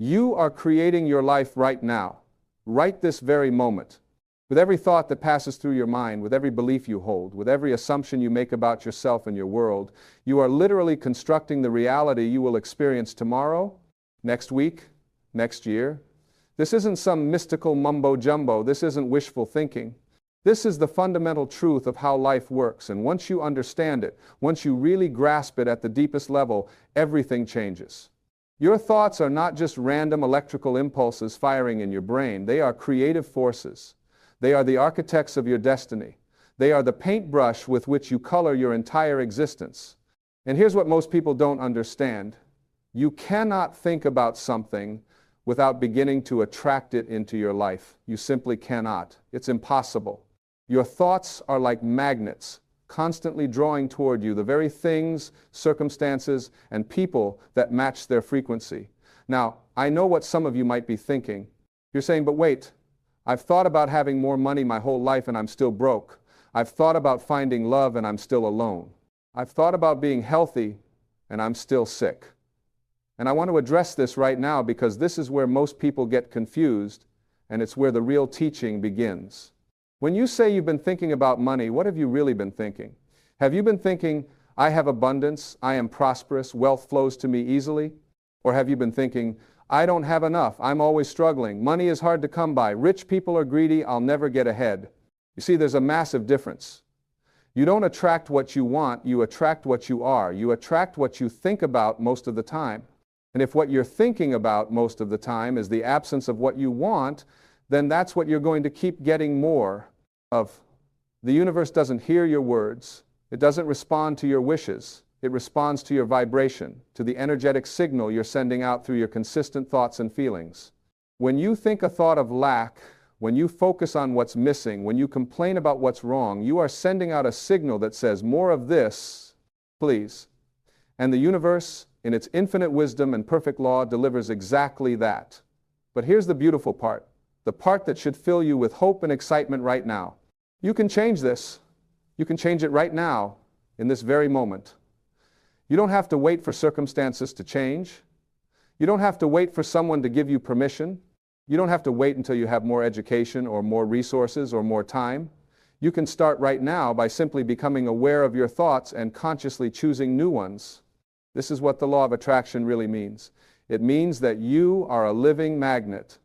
You are creating your life right now, right this very moment. With every thought that passes through your mind, with every belief you hold, with every assumption you make about yourself and your world, you are literally constructing the reality you will experience tomorrow, next week, next year. This isn't some mystical mumbo-jumbo. This isn't wishful thinking. This is the fundamental truth of how life works, and once you understand it, once you really grasp it at the deepest level, everything changes. Your thoughts are not just random electrical impulses firing in your brain. They are creative forces. They are the architects of your destiny. They are the paintbrush with which you color your entire existence. And here's what most people don't understand. You cannot think about something without beginning to attract it into your life. You simply cannot. It's impossible. Your thoughts are like magnets, constantly drawing toward you the very things, circumstances, and people that match their frequency. Now, I know what some of you might be thinking. You're saying, but wait, I've thought about having more money my whole life and I'm still broke. I've thought about finding love and I'm still alone. I've thought about being healthy and I'm still sick. And I want to address this right now because this is where most people get confused, and it's where the real teaching begins. When you say you've been thinking about money, what have you really been thinking? Have you been thinking, I have abundance, I am prosperous, wealth flows to me easily? Or have you been thinking, I don't have enough, I'm always struggling, money is hard to come by, rich people are greedy, I'll never get ahead? You see, there's a massive difference. You don't attract what you want, you attract what you are. You attract what you think about most of the time. And if what you're thinking about most of the time is the absence of what you want, then that's what you're going to keep getting more of. The universe doesn't hear your words. It doesn't respond to your wishes. It responds to your vibration, to the energetic signal you're sending out through your consistent thoughts and feelings. When you think a thought of lack, when you focus on what's missing, when you complain about what's wrong, you are sending out a signal that says, more of this, please. And the universe, in its infinite wisdom and perfect law, delivers exactly that. But here's the beautiful part, the part that should fill you with hope and excitement right now. You can change this. You can change it right now, in this very moment. You don't have to wait for circumstances to change. You don't have to wait for someone to give you permission. You don't have to wait until you have more education or more resources or more time. You can start right now by simply becoming aware of your thoughts and consciously choosing new ones. This is what the law of attraction really means. It means that you are a living magnet.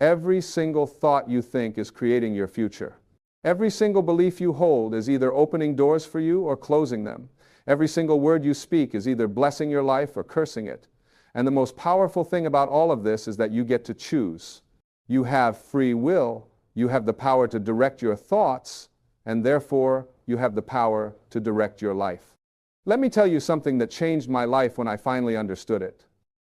Every single thought you think is creating your future. Every single belief you hold is either opening doors for you or closing them. Every single word you speak is either blessing your life or cursing it. And the most powerful thing about all of this is that you get to choose. You have free will. You have the power to direct your thoughts, and therefore you have the power to direct your life. Let me tell you something that changed my life when I finally understood it.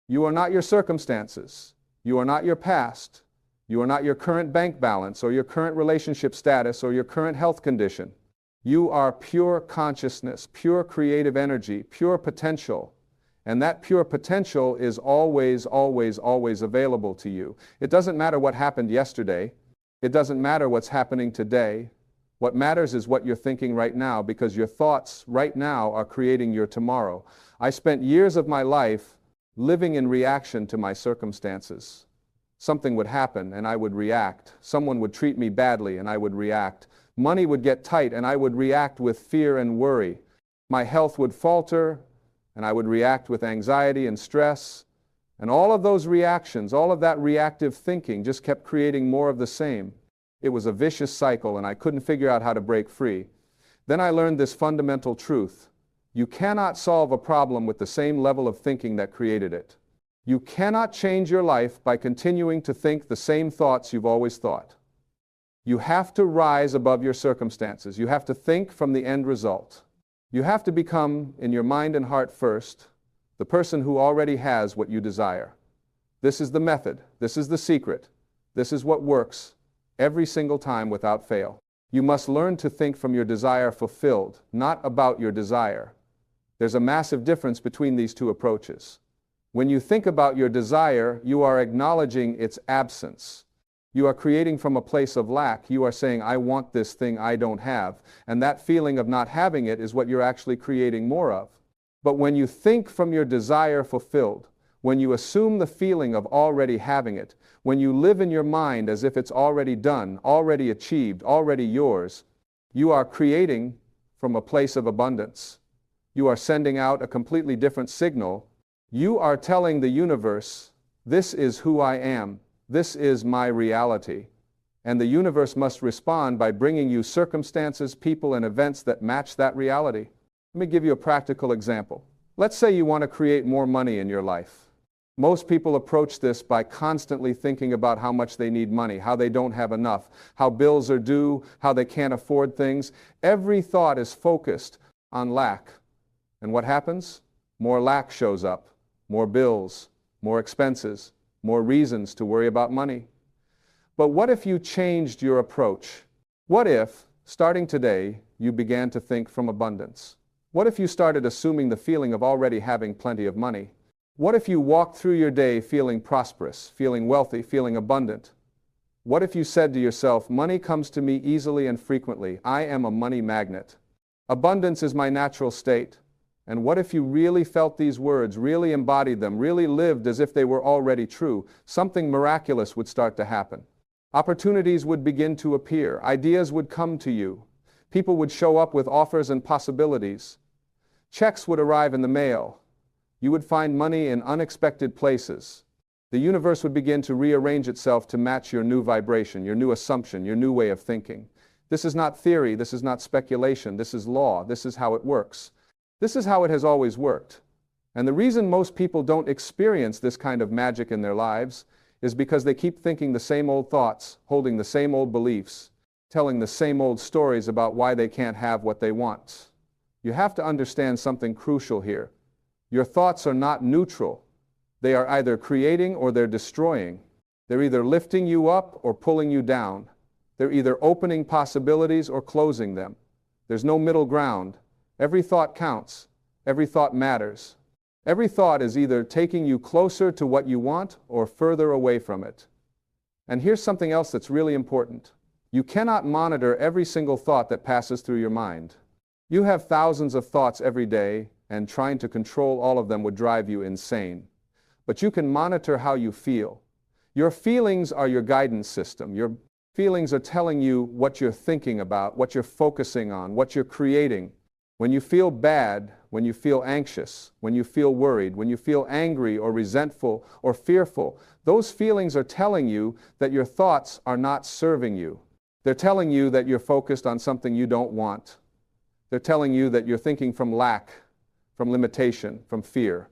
You are not your circumstances. You are not your past. You are not your current bank balance or your current relationship status or your current health condition. You are pure consciousness, pure creative energy, pure potential. And that pure potential is always, always, always available to you. It doesn't matter what happened yesterday. It doesn't matter what's happening today. What matters is what you're thinking right now, because your thoughts right now are creating your tomorrow. I spent years of my life living in reaction to my circumstances. Something would happen and I would react. Someone would treat me badly and I would react. Money would get tight and I would react with fear and worry. My health would falter and I would react with anxiety and stress. And all of those reactions, all of that reactive thinking just kept creating more of the same. It was a vicious cycle and I couldn't figure out how to break free. Then I learned this fundamental truth. You cannot solve a problem with the same level of thinking that created it. You cannot change your life by continuing to think the same thoughts you've always thought. You have to rise above your circumstances. You have to think from the end result. You have to become, in your mind and heart first, the person who already has what you desire. This is the method. This is the secret. This is what works every single time without fail. You must learn to think from your desire fulfilled, not about your desire. There's a massive difference between these two approaches. When you think about your desire, you are acknowledging its absence. You are creating from a place of lack. You are saying, I want this thing I don't have. And that feeling of not having it is what you're actually creating more of. But when you think from your desire fulfilled, when you assume the feeling of already having it, when you live in your mind as if it's already done, already achieved, already yours, you are creating from a place of abundance. You are sending out a completely different signal. You are telling the universe, this is who I am, this is my reality. And the universe must respond by bringing you circumstances, people, and events that match that reality. Let me give you a practical example. Let's say you want to create more money in your life. Most people approach this by constantly thinking about how much they need money, how they don't have enough, how bills are due, how they can't afford things. Every thought is focused on lack. And what happens? More lack shows up, more bills, more expenses, more reasons to worry about money. But what if you changed your approach? What if, starting today, you began to think from abundance? What if you started assuming the feeling of already having plenty of money? What if you walked through your day feeling prosperous, feeling wealthy, feeling abundant? What if you said to yourself, money comes to me easily and frequently. I am a money magnet. Abundance is my natural state. And what if you really felt these words, really embodied them, really lived as if they were already true? Something miraculous would start to happen. Opportunities would begin to appear. Ideas would come to you. People would show up with offers and possibilities. Checks would arrive in the mail. You would find money in unexpected places. The universe would begin to rearrange itself to match your new vibration, your new assumption, your new way of thinking. This is not theory, this is not speculation, this is law, this is how it works. This is how it has always worked. And the reason most people don't experience this kind of magic in their lives is because they keep thinking the same old thoughts, holding the same old beliefs, telling the same old stories about why they can't have what they want. You have to understand something crucial here. Your thoughts are not neutral. They are either creating or they're destroying. They're either lifting you up or pulling you down. They're either opening possibilities or closing them. There's no middle ground. Every thought counts. Every thought matters. Every thought is either taking you closer to what you want or further away from it. And here's something else that's really important. You cannot monitor every single thought that passes through your mind. You have thousands of thoughts every day, and trying to control all of them would drive you insane. But you can monitor how you feel. Your feelings are your guidance system. Your feelings are telling you what you're thinking about, what you're focusing on, what you're creating. When you feel bad, when you feel anxious, when you feel worried, when you feel angry or resentful or fearful, those feelings are telling you that your thoughts are not serving you. They're telling you that you're focused on something you don't want. They're telling you that you're thinking from lack, from limitation, from fear.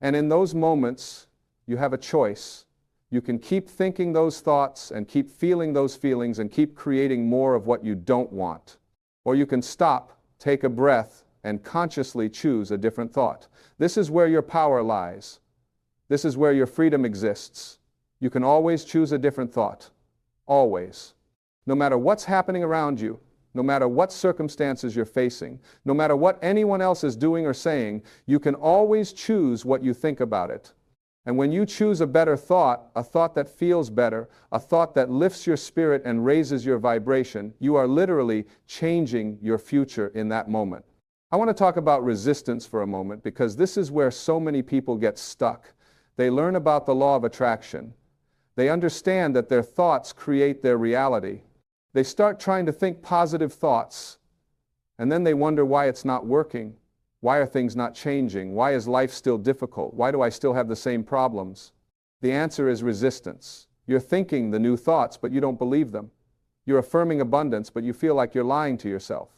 And in those moments, you have a choice. You can keep thinking those thoughts and keep feeling those feelings and keep creating more of what you don't want. Or you can stop, take a breath, and consciously choose a different thought. This is where your power lies. This is where your freedom exists. You can always choose a different thought. Always. No matter what's happening around you, no matter what circumstances you're facing, no matter what anyone else is doing or saying, you can always choose what you think about it. And when you choose a better thought, a thought that feels better, a thought that lifts your spirit and raises your vibration, you are literally changing your future in that moment. I want to talk about resistance for a moment because this is where so many people get stuck. They learn about the law of attraction. They understand that their thoughts create their reality. They start trying to think positive thoughts, and then they wonder why it's not working. Why are things not changing? Why is life still difficult? Why do I still have the same problems? The answer is resistance. You're thinking the new thoughts, but you don't believe them. You're affirming abundance, but you feel like you're lying to yourself.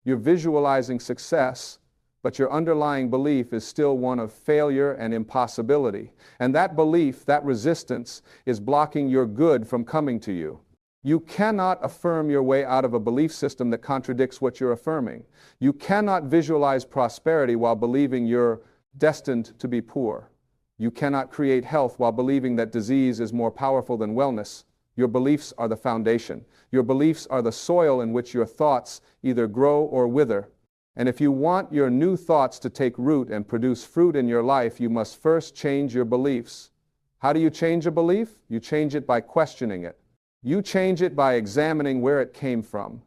You're visualizing success, but your underlying belief is still one of failure and impossibility. And that belief, that resistance, is blocking your good from coming to you. You cannot affirm your way out of a belief system that contradicts what you're affirming. You cannot visualize prosperity while believing you're destined to be poor. You cannot create health while believing that disease is more powerful than wellness. Your beliefs are the foundation. Your beliefs are the soil in which your thoughts either grow or wither. And if you want your new thoughts to take root and produce fruit in your life, you must first change your beliefs. How do you change a belief? You change it by questioning it. You change it by examining where it came from.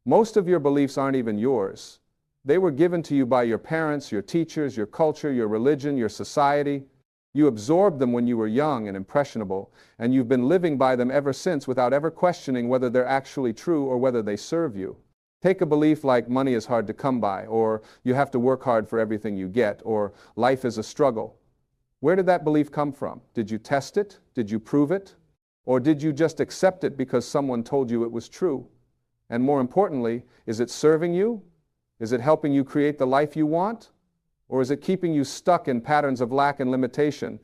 Most of your beliefs aren't even yours. They were given to you by your parents, your teachers, your culture, your religion, your society. You absorbed them when you were young and impressionable, and you've been living by them ever since without ever questioning whether they're actually true or whether they serve you. Take a belief like money is hard to come by, or you have to work hard for everything you get, or life is a struggle. Where did that belief come from? Did you test it? Did you prove it? Or did you just accept it because someone told you it was true? And more importantly, is it serving you? Is it helping you create the life you want? Or is it keeping you stuck in patterns of lack and limitation?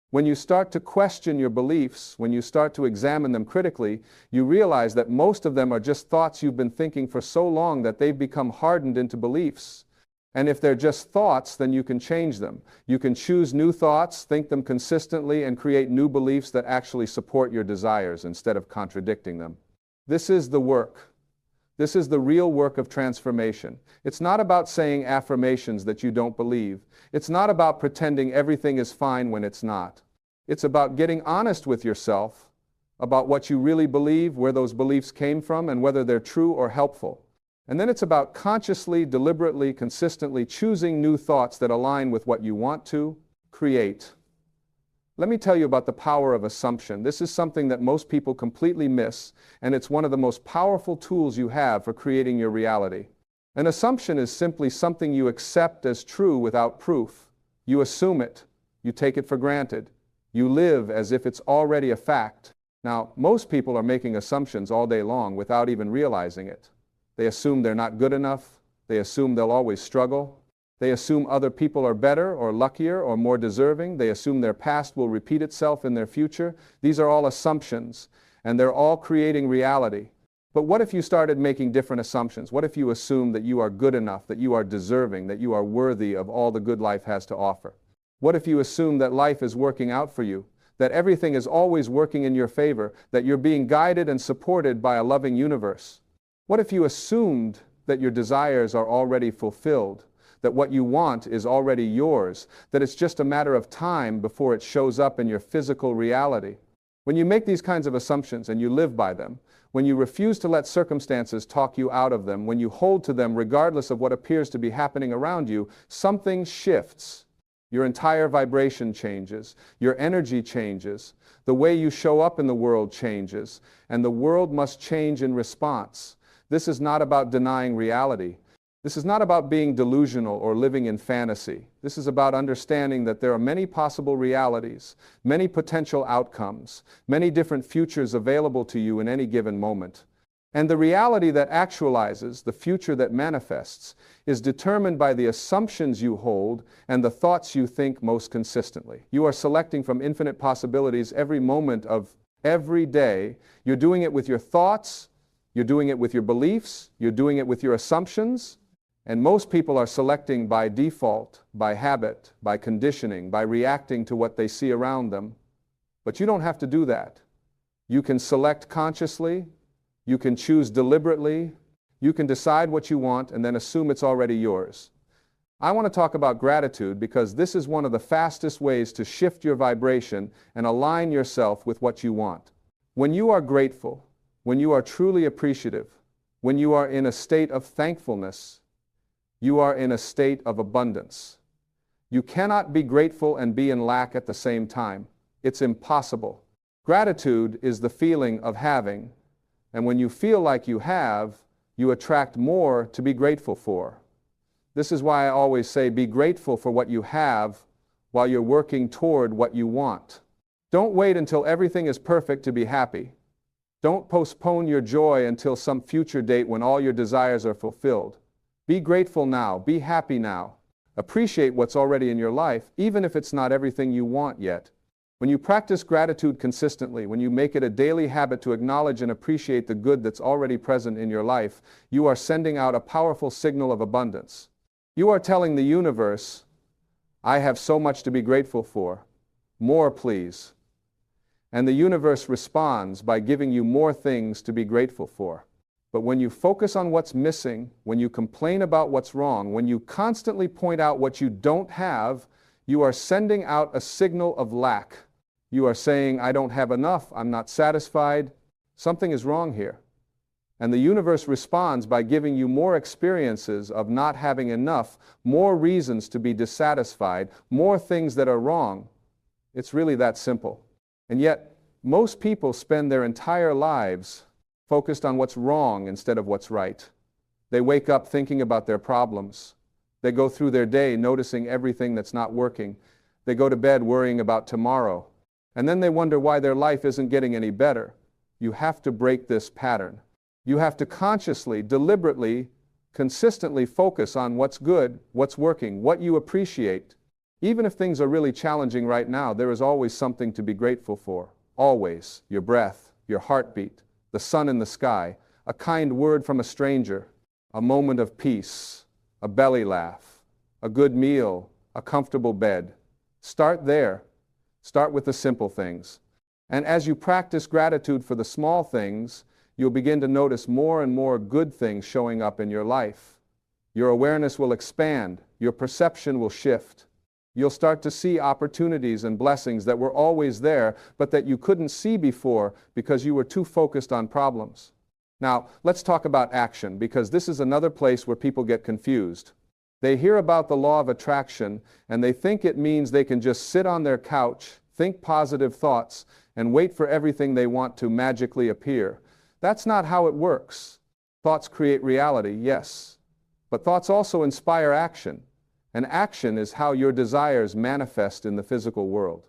When you start to question your beliefs, when you start to examine them critically, you realize that most of them are just thoughts you've been thinking for so long that they've become hardened into beliefs. And if they're just thoughts, then you can change them. You can choose new thoughts, think them consistently, and create new beliefs that actually support your desires instead of contradicting them. This is the work. This is the real work of transformation. It's not about saying affirmations that you don't believe. It's not about pretending everything is fine when it's not. It's about getting honest with yourself about what you really believe, where those beliefs came from, and whether they're true or helpful. And then it's about consciously, deliberately, consistently choosing new thoughts that align with what you want to create. Let me tell you about the power of assumption. This is something that most people completely miss, and it's one of the most powerful tools you have for creating your reality. An assumption is simply something you accept as true without proof. You assume it. You take it for granted. You live as if it's already a fact. Now, most people are making assumptions all day long without even realizing it. They assume they're not good enough. They assume they'll always struggle. They assume other people are better or luckier or more deserving. They assume their past will repeat itself in their future. These are all assumptions, and they're all creating reality. But what if you started making different assumptions? What if you assume that you are good enough, that you are deserving, that you are worthy of all the good life has to offer? What if you assume that life is working out for you, that everything is always working in your favor, that you're being guided and supported by a loving universe? What if you assumed that your desires are already fulfilled, that what you want is already yours, that it's just a matter of time before it shows up in your physical reality? When you make these kinds of assumptions and you live by them, when you refuse to let circumstances talk you out of them, when you hold to them regardless of what appears to be happening around you, something shifts. Your entire vibration changes, your energy changes, the way you show up in the world changes, and the world must change in response. This is not about denying reality. This is not about being delusional or living in fantasy. This is about understanding that there are many possible realities, many potential outcomes, many different futures available to you in any given moment. And the reality that actualizes, the future that manifests, is determined by the assumptions you hold and the thoughts you think most consistently. You are selecting from infinite possibilities every moment of every day. You're doing it with your thoughts, you're doing it with your beliefs, you're doing it with your assumptions. And most people are selecting by default, by habit, by conditioning, by reacting to what they see around them. But you don't have to do that. You can select consciously, you can choose deliberately, you can decide what you want and then assume it's already yours. I want to talk about gratitude because this is one of the fastest ways to shift your vibration and align yourself with what you want. When you are grateful, when you are truly appreciative, when you are in a state of thankfulness, you are in a state of abundance. You cannot be grateful and be in lack at the same time. It's impossible. Gratitude is the feeling of having, and when you feel like you have, you attract more to be grateful for. This is why I always say be grateful for what you have while you're working toward what you want. Don't wait until everything is perfect to be happy. Don't postpone your joy until some future date when all your desires are fulfilled. Be grateful now. Be happy now. Appreciate what's already in your life, even if it's not everything you want yet. When you practice gratitude consistently, when you make it a daily habit to acknowledge and appreciate the good that's already present in your life, you are sending out a powerful signal of abundance. You are telling the universe, I have so much to be grateful for. More, please. And the universe responds by giving you more things to be grateful for. But when you focus on what's missing, when you complain about what's wrong, when you constantly point out what you don't have, you are sending out a signal of lack. You are saying, I don't have enough, I'm not satisfied, something is wrong here. And the universe responds by giving you more experiences of not having enough, more reasons to be dissatisfied, more things that are wrong. It's really that simple. And yet, most people spend their entire lives focused on what's wrong instead of what's right. They wake up thinking about their problems. They go through their day noticing everything that's not working. They go to bed worrying about tomorrow. And then they wonder why their life isn't getting any better. You have to break this pattern. You have to consciously, deliberately, consistently focus on what's good, what's working, what you appreciate. Even if things are really challenging right now, there is always something to be grateful for. Always. Your breath, your heartbeat, the sun in the sky, a kind word from a stranger, a moment of peace, a belly laugh, a good meal, a comfortable bed. Start there. Start with the simple things. And as you practice gratitude for the small things, you'll begin to notice more and more good things showing up in your life. Your awareness will expand. Your perception will shift. You'll start to see opportunities and blessings that were always there, but that you couldn't see before because you were too focused on problems. Now, let's talk about action, because this is another place where people get confused. They hear about the law of attraction, and they think it means they can just sit on their couch, think positive thoughts, and wait for everything they want to magically appear. That's not how it works. Thoughts create reality, yes, but thoughts also inspire action. And action is how your desires manifest in the physical world.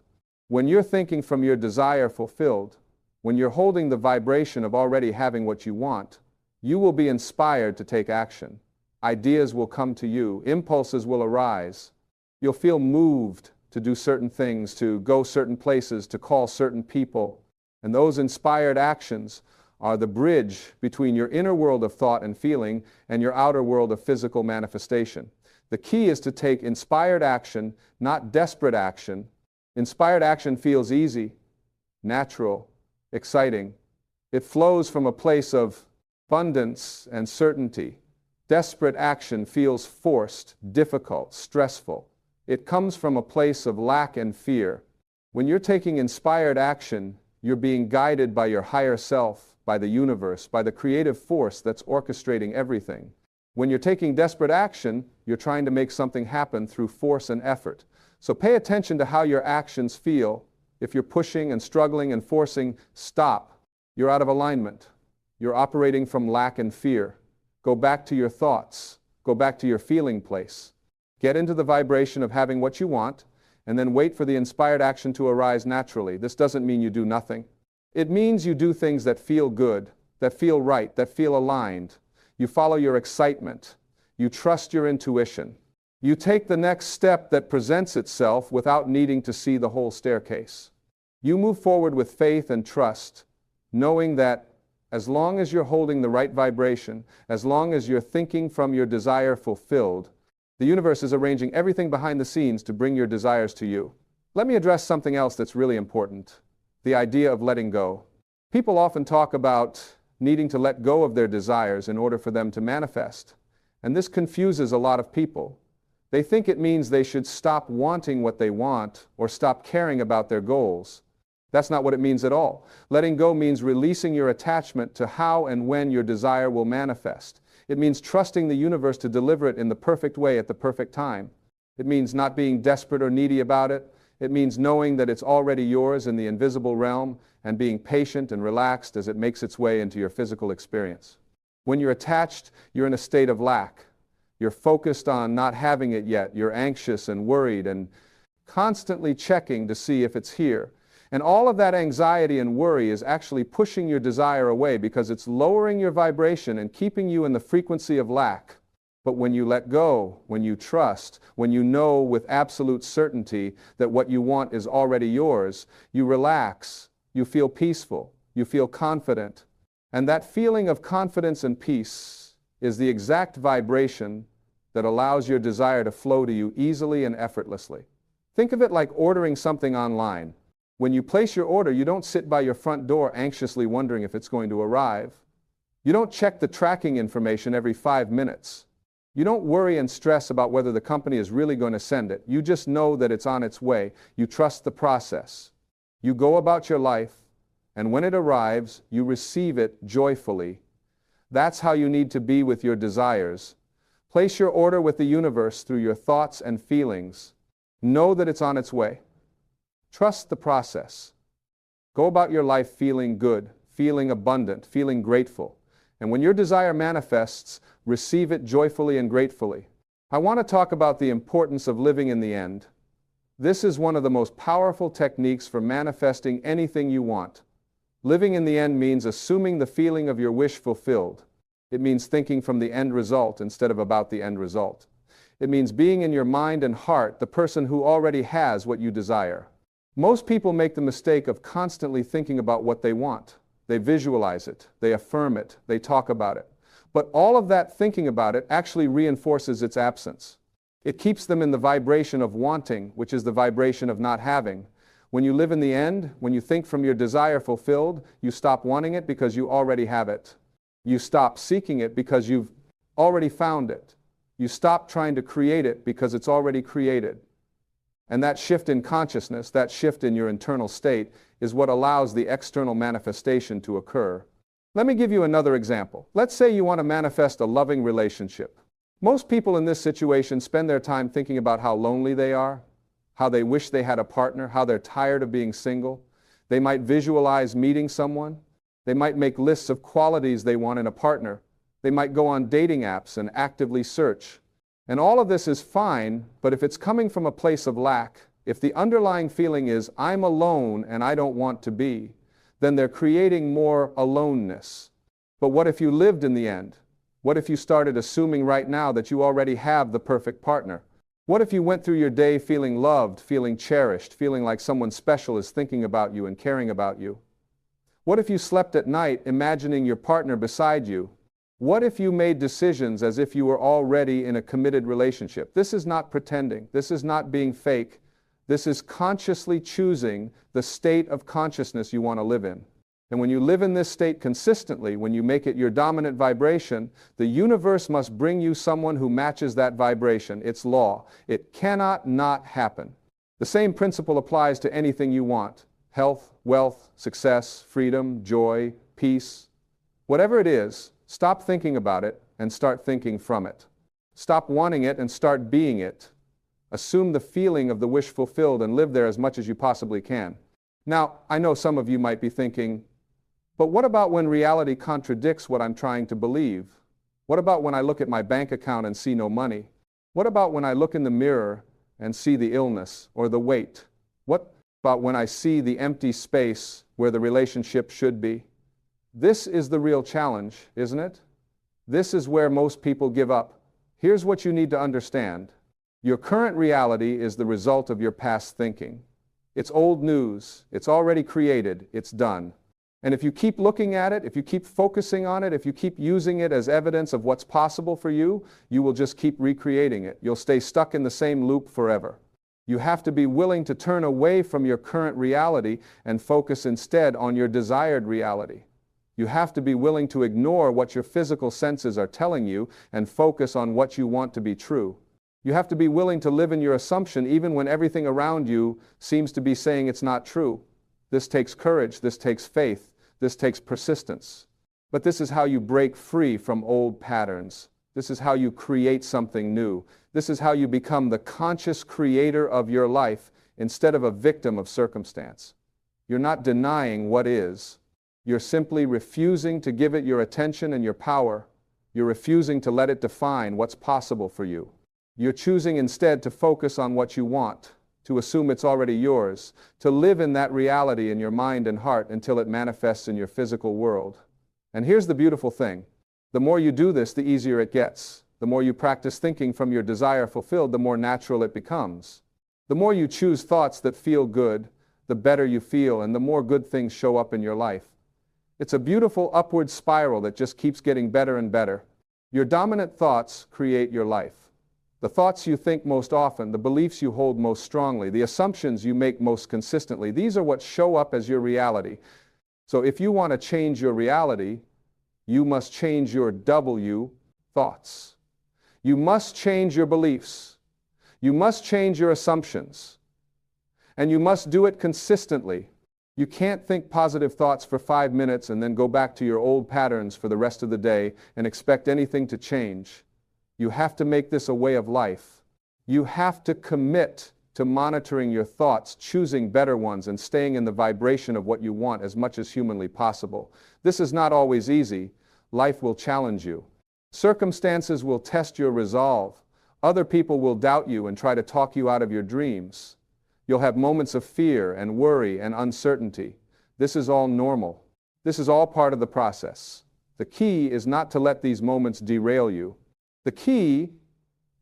When you're thinking from your desire fulfilled, when you're holding the vibration of already having what you want, you will be inspired to take action. Ideas will come to you, impulses will arise. You'll feel moved to do certain things, to go certain places, to call certain people. And those inspired actions are the bridge between your inner world of thought and feeling and your outer world of physical manifestation. The key is to take inspired action, not desperate action. Inspired action feels easy, natural, exciting. It flows from a place of abundance and certainty. Desperate action feels forced, difficult, stressful. It comes from a place of lack and fear. When you're taking inspired action, you're being guided by your higher self, by the universe, by the creative force that's orchestrating everything. When you're taking desperate action, you're trying to make something happen through force and effort. So pay attention to how your actions feel. If you're pushing and struggling and forcing, stop. You're out of alignment. You're operating from lack and fear. Go back to your thoughts. Go back to your feeling place. Get into the vibration of having what you want, and then wait for the inspired action to arise naturally. This doesn't mean you do nothing. It means you do things that feel good, that feel right, that feel aligned. You follow your excitement. You trust your intuition. You take the next step that presents itself without needing to see the whole staircase. You move forward with faith and trust, knowing that as long as you're holding the right vibration, as long as you're thinking from your desire fulfilled, the universe is arranging everything behind the scenes to bring your desires to you. Let me address something else that's really important, the idea of letting go. People often talk about needing to let go of their desires in order for them to manifest. And this confuses a lot of people. They think it means they should stop wanting what they want or stop caring about their goals. That's not what it means at all. Letting go means releasing your attachment to how and when your desire will manifest. It means trusting the universe to deliver it in the perfect way at the perfect time. It means not being desperate or needy about it. It means knowing that it's already yours in the invisible realm and being patient and relaxed as it makes its way into your physical experience. When you're attached, you're in a state of lack. You're focused on not having it yet. You're anxious and worried and constantly checking to see if it's here. And all of that anxiety and worry is actually pushing your desire away because it's lowering your vibration and keeping you in the frequency of lack. But when you let go, when you trust, when you know with absolute certainty that what you want is already yours, you relax, you feel peaceful, you feel confident. And that feeling of confidence and peace is the exact vibration that allows your desire to flow to you easily and effortlessly. Think of it like ordering something online. When you place your order, you don't sit by your front door anxiously wondering if it's going to arrive. You don't check the tracking information every 5 minutes. You don't worry and stress about whether the company is really going to send it. You just know that it's on its way. You trust the process. You go about your life, and when it arrives, you receive it joyfully. That's how you need to be with your desires. Place your order with the universe through your thoughts and feelings. Know that it's on its way. Trust the process. Go about your life feeling good, feeling abundant, feeling grateful. And when your desire manifests, receive it joyfully and gratefully. I want to talk about the importance of living in the end. This is one of the most powerful techniques for manifesting anything you want. Living in the end means assuming the feeling of your wish fulfilled. It means thinking from the end result instead of about the end result. It means being in your mind and heart the person who already has what you desire. Most people make the mistake of constantly thinking about what they want. They visualize it, they affirm it, they talk about it. But all of that thinking about it actually reinforces its absence. It keeps them in the vibration of wanting, which is the vibration of not having. When you live in the end, when you think from your desire fulfilled, you stop wanting it because you already have it. You stop seeking it because you've already found it. You stop trying to create it because it's already created. And that shift in consciousness, that shift in your internal state, is what allows the external manifestation to occur. Let me give you another example. Let's say you want to manifest a loving relationship. Most people in this situation spend their time thinking about how lonely they are, how they wish they had a partner, how they're tired of being single. They might visualize meeting someone. They might make lists of qualities they want in a partner. They might go on dating apps and actively search. And all of this is fine, but if it's coming from a place of lack, if the underlying feeling is, I'm alone and I don't want to be, then they're creating more aloneness. But what if you lived in the end? What if you started assuming right now that you already have the perfect partner? What if you went through your day feeling loved, feeling cherished, feeling like someone special is thinking about you and caring about you? What if you slept at night imagining your partner beside you? What if you made decisions as if you were already in a committed relationship? This is not pretending. This is not being fake. This is consciously choosing the state of consciousness you want to live in. And when you live in this state consistently, when you make it your dominant vibration, the universe must bring you someone who matches that vibration. It's law. It cannot not happen. The same principle applies to anything you want. Health, wealth, success, freedom, joy, peace. Whatever it is, stop thinking about it and start thinking from it. Stop wanting it and start being it. Assume the feeling of the wish fulfilled and live there as much as you possibly can. Now, I know some of you might be thinking, but what about when reality contradicts what I'm trying to believe? What about when I look at my bank account and see no money? What about when I look in the mirror and see the illness or the weight? What about when I see the empty space where the relationship should be? This is the real challenge, isn't it? This is where most people give up. Here's what you need to understand. Your current reality is the result of your past thinking. It's old news. It's already created. It's done. And if you keep looking at it, if you keep focusing on it, if you keep using it as evidence of what's possible for you, you will just keep recreating it. You'll stay stuck in the same loop forever. You have to be willing to turn away from your current reality and focus instead on your desired reality. You have to be willing to ignore what your physical senses are telling you and focus on what you want to be true. You have to be willing to live in your assumption even when everything around you seems to be saying it's not true. This takes courage, this takes faith, this takes persistence. But this is how you break free from old patterns. This is how you create something new. This is how you become the conscious creator of your life instead of a victim of circumstance. You're not denying what is. You're simply refusing to give it your attention and your power. You're refusing to let it define what's possible for you. You're choosing instead to focus on what you want, to assume it's already yours, to live in that reality in your mind and heart until it manifests in your physical world. And here's the beautiful thing. The more you do this, the easier it gets. The more you practice thinking from your desire fulfilled, the more natural it becomes. The more you choose thoughts that feel good, the better you feel, and the more good things show up in your life. It's a beautiful upward spiral that just keeps getting better and better. Your dominant thoughts create your life. The thoughts you think most often, the beliefs you hold most strongly, the assumptions you make most consistently, these are what show up as your reality. So if you want to change your reality, you must change your thoughts. You must change your beliefs. You must change your assumptions. And you must do it consistently. You can't think positive thoughts for 5 minutes and then go back to your old patterns for the rest of the day and expect anything to change. You have to make this a way of life. You have to commit to monitoring your thoughts, choosing better ones, and staying in the vibration of what you want as much as humanly possible. This is not always easy. Life will challenge you. Circumstances will test your resolve. Other people will doubt you and try to talk you out of your dreams. You'll have moments of fear and worry and uncertainty. This is all normal. This is all part of the process. The key is not to let these moments derail you. The key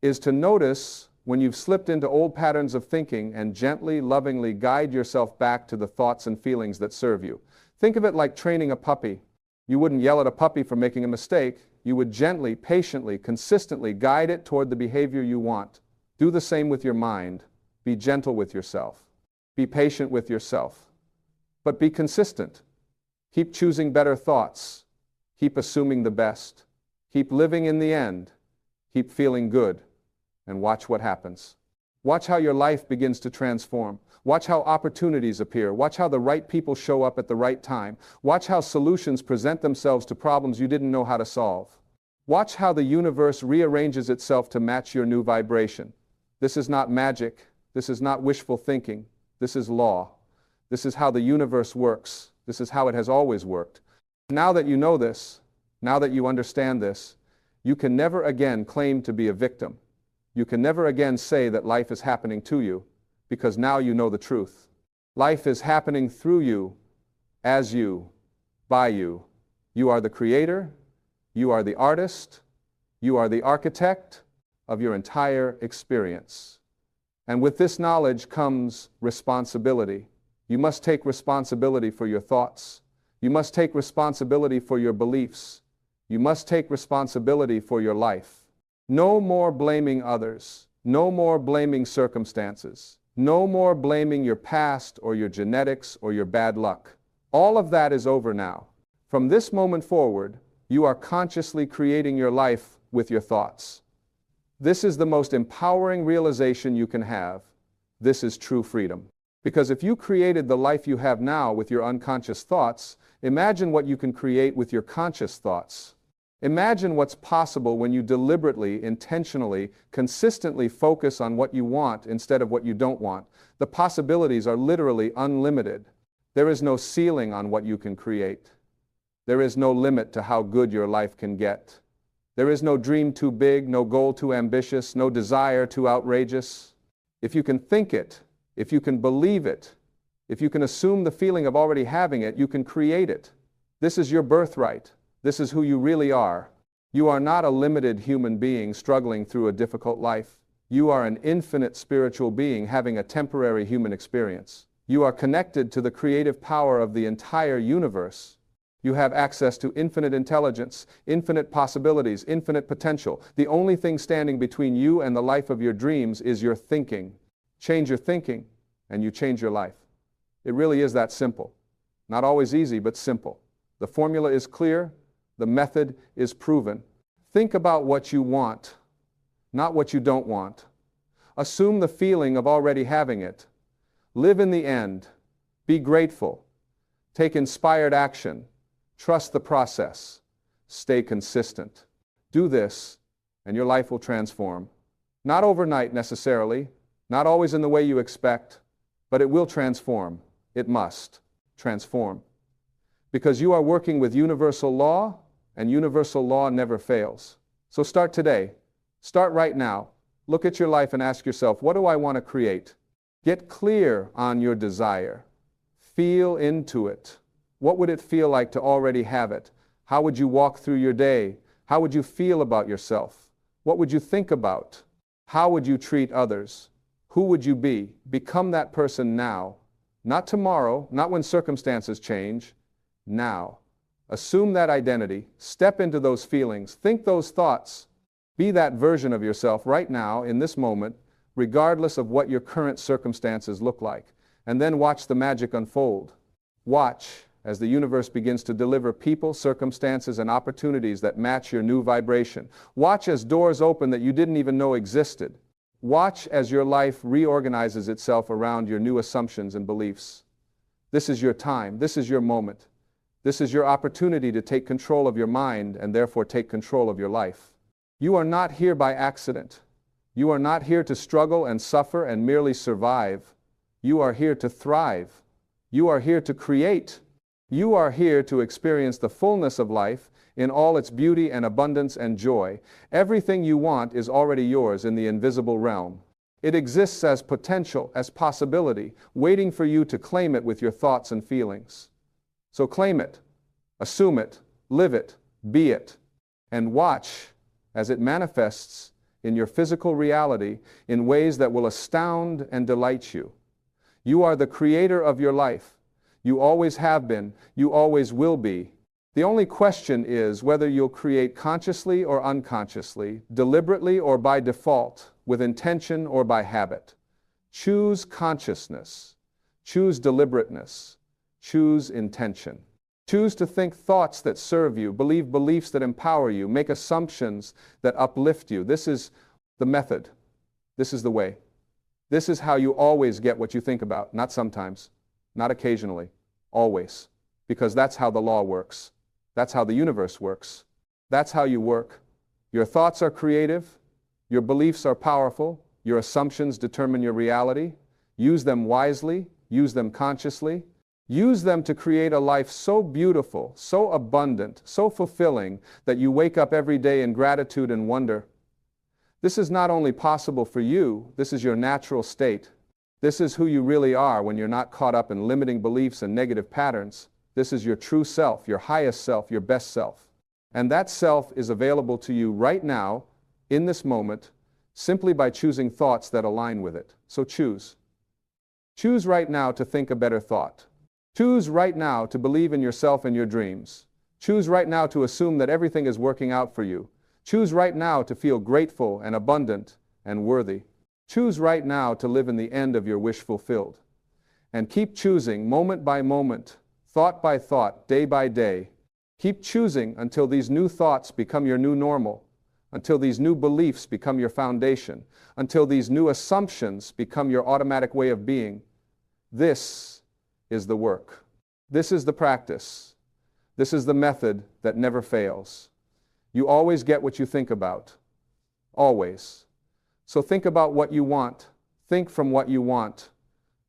is to notice when you've slipped into old patterns of thinking and gently, lovingly guide yourself back to the thoughts and feelings that serve you. Think of it like training a puppy. You wouldn't yell at a puppy for making a mistake. You would gently, patiently, consistently guide it toward the behavior you want. Do the same with your mind. Be gentle with yourself. Be patient with yourself. But be consistent. Keep choosing better thoughts. Keep assuming the best. Keep living in the end. Keep feeling good. And watch what happens. Watch how your life begins to transform. Watch how opportunities appear. Watch how the right people show up at the right time. Watch how solutions present themselves to problems you didn't know how to solve. Watch how the universe rearranges itself to match your new vibration. This is not magic. This is not wishful thinking. This is law. This is how the universe works. This is how it has always worked. Now that you know this, now that you understand this, you can never again claim to be a victim. You can never again say that life is happening to you, because now you know the truth. Life is happening through you, as you, by you. You are the creator, you are the artist, you are the architect of your entire experience. And with this knowledge comes responsibility. You must take responsibility for your thoughts. You must take responsibility for your beliefs. You must take responsibility for your life. No more blaming others. No more blaming circumstances. No more blaming your past or your genetics or your bad luck. All of that is over now. From this moment forward, you are consciously creating your life with your thoughts. This is the most empowering realization you can have. This is true freedom. Because if you created the life you have now with your unconscious thoughts, imagine what you can create with your conscious thoughts. Imagine what's possible when you deliberately, intentionally, consistently focus on what you want instead of what you don't want. The possibilities are literally unlimited. There is no ceiling on what you can create. There is no limit to how good your life can get. There is no dream too big, no goal too ambitious, no desire too outrageous. If you can think it, if you can believe it, if you can assume the feeling of already having it, you can create it. This is your birthright. This is who you really are. You are not a limited human being struggling through a difficult life. You are an infinite spiritual being having a temporary human experience. You are connected to the creative power of the entire universe. You have access to infinite intelligence, infinite possibilities, infinite potential. The only thing standing between you and the life of your dreams is your thinking. Change your thinking, and you change your life. It really is that simple. Not always easy, but simple. The formula is clear. The method is proven. Think about what you want, not what you don't want. Assume the feeling of already having it. Live in the end. Be grateful. Take inspired action. Trust the process. Stay consistent. Do this, and your life will transform. Not overnight necessarily, not always in the way you expect, but it will transform. It must transform. Because you are working with universal law, and universal law never fails. So start today. Start right now. Look at your life and ask yourself, what do I want to create? Get clear on your desire. Feel into it. What would it feel like to already have it? How would you walk through your day? How would you feel about yourself? What would you think about? How would you treat others? Who would you be? Become that person now. Not tomorrow, not when circumstances change. Now. Assume that identity. Step into those feelings. Think those thoughts. Be that version of yourself right now, in this moment, regardless of what your current circumstances look like. And then watch the magic unfold. Watch as the universe begins to deliver people, circumstances, and opportunities that match your new vibration. Watch as doors open that you didn't even know existed. Watch as your life reorganizes itself around your new assumptions and beliefs. This is your time. This is your moment. This is your opportunity to take control of your mind and therefore take control of your life. You are not here by accident. You are not here to struggle and suffer and merely survive. You are here to thrive. You are here to create. You are here to experience the fullness of life in all its beauty and abundance and joy. Everything you want is already yours in the invisible realm. It exists as potential, as possibility, waiting for you to claim it with your thoughts and feelings. So claim it, assume it, live it, be it, and watch as it manifests in your physical reality in ways that will astound and delight you. You are the creator of your life. You always have been. You always will be. The only question is whether you'll create consciously or unconsciously, deliberately or by default, with intention or by habit. Choose consciousness. Choose deliberateness. Choose intention. Choose to think thoughts that serve you, believe beliefs that empower you, make assumptions that uplift you. This is the method. This is the way. This is how you always get what you think about, not sometimes, not occasionally, always. Because that's how the law works. That's how the universe works. That's how you work. Your thoughts are creative. Your beliefs are powerful. Your assumptions determine your reality. Use them wisely. Use them consciously. Use them to create a life so beautiful, so abundant, so fulfilling that you wake up every day in gratitude and wonder. This is not only possible for you, this is your natural state. This is who you really are when you're not caught up in limiting beliefs and negative patterns. This is your true self, your highest self, your best self. And that self is available to you right now, in this moment, simply by choosing thoughts that align with it. So choose. Choose right now to think a better thought. Choose right now to believe in yourself and your dreams. Choose right now to assume that everything is working out for you. Choose right now to feel grateful and abundant and worthy. Choose right now to live in the end of your wish fulfilled. And keep choosing moment by moment, thought by thought, day by day. Keep choosing until these new thoughts become your new normal, until these new beliefs become your foundation, until these new assumptions become your automatic way of being. This is the work. This is the practice. This is the method that never fails. You always get what you think about. Always. So think about what you want. Think from what you want.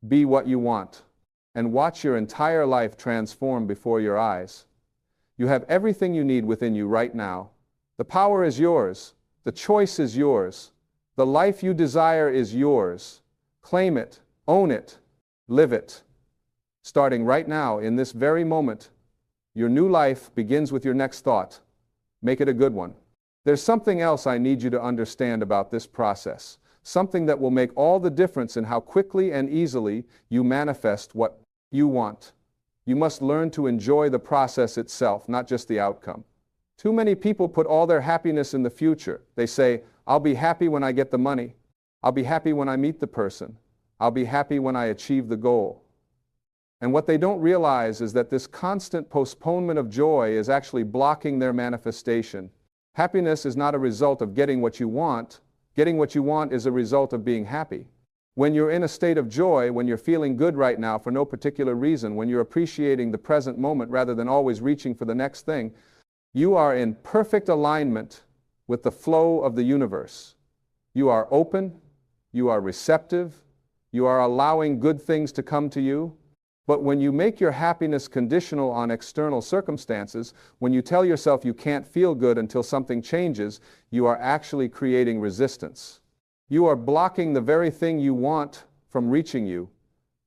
Be what you want. And watch your entire life transform before your eyes. You have everything you need within you right now. The power is yours. The choice is yours. The life you desire is yours. Claim it. Own it. Live it. Starting right now, in this very moment, your new life begins with your next thought. Make it a good one. There's something else I need you to understand about this process, something that will make all the difference in how quickly and easily you manifest what you want. You must learn to enjoy the process itself, not just the outcome. Too many people put all their happiness in the future. They say, I'll be happy when I get the money. I'll be happy when I meet the person. I'll be happy when I achieve the goal. And what they don't realize is that this constant postponement of joy is actually blocking their manifestation. Happiness is not a result of getting what you want. Getting what you want is a result of being happy. When you're in a state of joy, when you're feeling good right now for no particular reason, when you're appreciating the present moment rather than always reaching for the next thing, you are in perfect alignment with the flow of the universe. You are open, you are receptive, you are allowing good things to come to you. But when you make your happiness conditional on external circumstances, when you tell yourself you can't feel good until something changes, you are actually creating resistance. You are blocking the very thing you want from reaching you.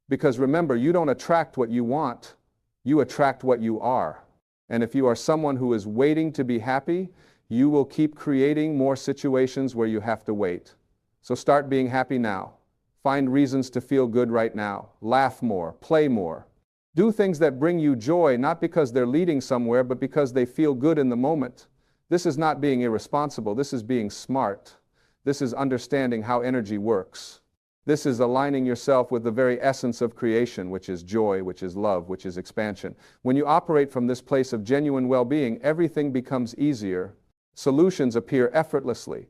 Because remember, you don't attract what you want, you attract what you are. And if you are someone who is waiting to be happy, you will keep creating more situations where you have to wait. So start being happy now. Find reasons to feel good right now. Laugh more, play more. Do things that bring you joy, not because they're leading somewhere, but because they feel good in the moment. This is not being irresponsible. This is being smart. This is understanding how energy works. This is aligning yourself with the very essence of creation, which is joy, which is love, which is expansion. When you operate from this place of genuine well-being, everything becomes easier. Solutions appear effortlessly.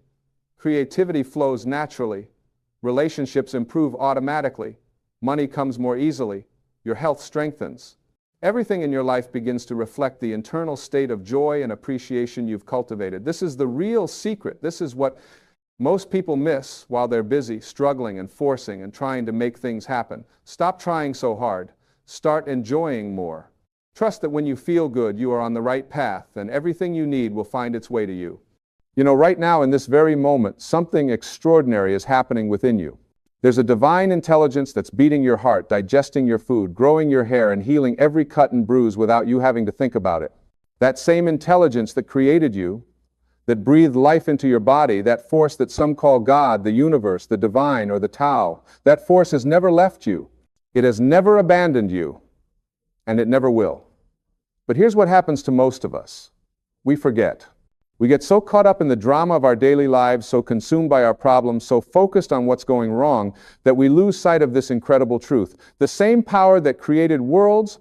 Creativity flows naturally. Relationships improve automatically. Money comes more easily. Your health strengthens. Everything in your life begins to reflect the internal state of joy and appreciation you've cultivated. This is the real secret. This is what most people miss while they're busy, struggling and forcing and trying to make things happen. Stop trying so hard. Start enjoying more. Trust that when you feel good, you are on the right path, and everything you need will find its way to you. You know, right now in this very moment, something extraordinary is happening within you. There's a divine intelligence that's beating your heart, digesting your food, growing your hair, and healing every cut and bruise without you having to think about it. That same intelligence that created you, that breathed life into your body, that force that some call God, the universe, the divine, or the Tao, that force has never left you. It has never abandoned you, and it never will. But here's what happens to most of us. We forget. We get so caught up in the drama of our daily lives, so consumed by our problems, so focused on what's going wrong, that we lose sight of this incredible truth. The same power that created worlds,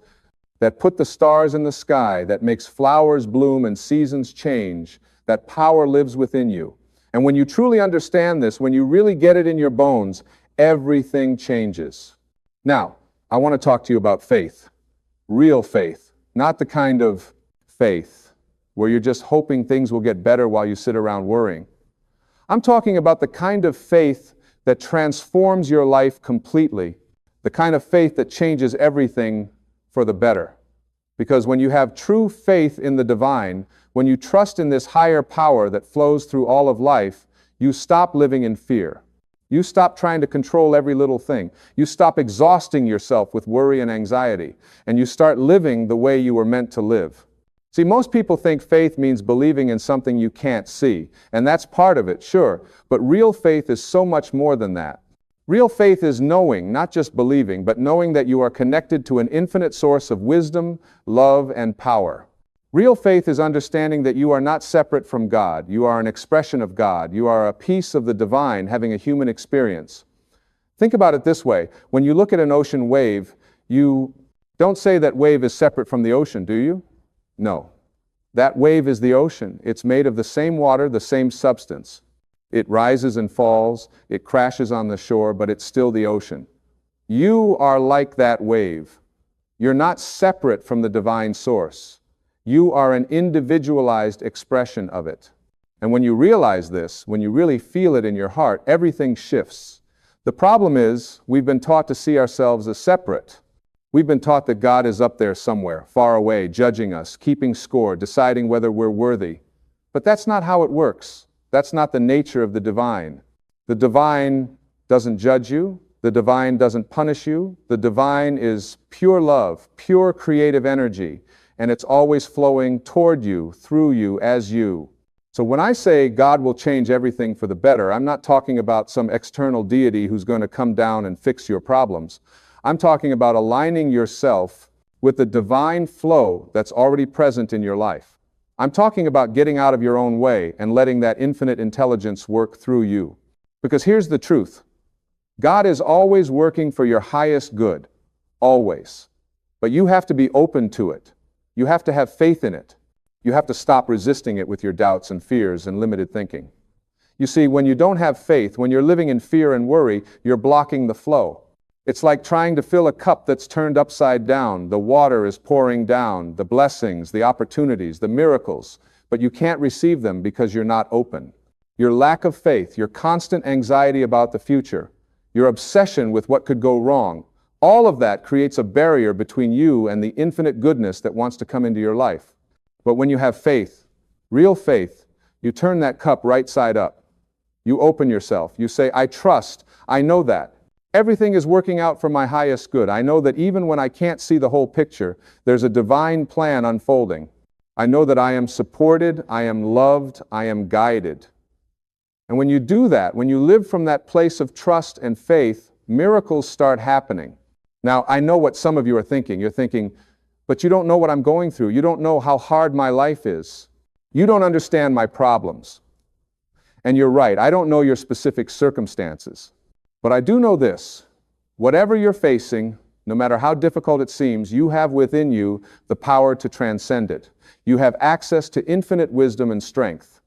that put the stars in the sky, that makes flowers bloom and seasons change, that power lives within you. And when you truly understand this, when you really get it in your bones, everything changes. Now, I want to talk to you about faith. Real faith. Not the kind of faith where you're just hoping things will get better while you sit around worrying. I'm talking about the kind of faith that transforms your life completely. The kind of faith that changes everything for the better. Because when you have true faith in the divine, when you trust in this higher power that flows through all of life, you stop living in fear. You stop trying to control every little thing. You stop exhausting yourself with worry and anxiety, and you start living the way you were meant to live. See, most people think faith means believing in something you can't see, and that's part of it, sure, but real faith is so much more than that. Real faith is knowing, not just believing, but knowing that you are connected to an infinite source of wisdom, love, and power. Real faith is understanding that you are not separate from God. You are an expression of God. You are a piece of the divine having a human experience. Think about it this way. When you look at an ocean wave, you don't say that wave is separate from the ocean, do you? No. That wave is the ocean. It's made of the same water, the same substance. It rises and falls, it crashes on the shore, but it's still the ocean. You are like that wave. You're not separate from the divine source. You are an individualized expression of it. And when you realize this, when you really feel it in your heart, everything shifts. The problem is, we've been taught to see ourselves as separate. We've been taught that God is up there somewhere, far away, judging us, keeping score, deciding whether we're worthy. But that's not how it works. That's not the nature of the divine. The divine doesn't judge you. The divine doesn't punish you. The divine is pure love, pure creative energy, and it's always flowing toward you, through you, as you. So when I say God will change everything for the better, I'm not talking about some external deity who's going to come down and fix your problems. I'm talking about aligning yourself with the divine flow that's already present in your life. I'm talking about getting out of your own way and letting that infinite intelligence work through you. Because here's the truth. God is always working for your highest good. Always. But you have to be open to it. You have to have faith in it. You have to stop resisting it with your doubts and fears and limited thinking. You see, when you don't have faith, when you're living in fear and worry, you're blocking the flow. It's like trying to fill a cup that's turned upside down. The water is pouring down, the blessings, the opportunities, the miracles, but you can't receive them because you're not open. Your lack of faith, your constant anxiety about the future, your obsession with what could go wrong, all of that creates a barrier between you and the infinite goodness that wants to come into your life. But when you have faith, real faith, you turn that cup right side up. You open yourself. You say, I trust. I know that. Everything is working out for my highest good. I know that even when I can't see the whole picture, there's a divine plan unfolding. I know that I am supported, I am loved, I am guided. And when you do that, when you live from that place of trust and faith, miracles start happening. Now, I know what some of you are thinking. You're thinking, but you don't know what I'm going through. You don't know how hard my life is. You don't understand my problems. And you're right, I don't know your specific circumstances. But I do know this, whatever you're facing, no matter how difficult it seems, you have within you the power to transcend it. You have access to infinite wisdom and strength.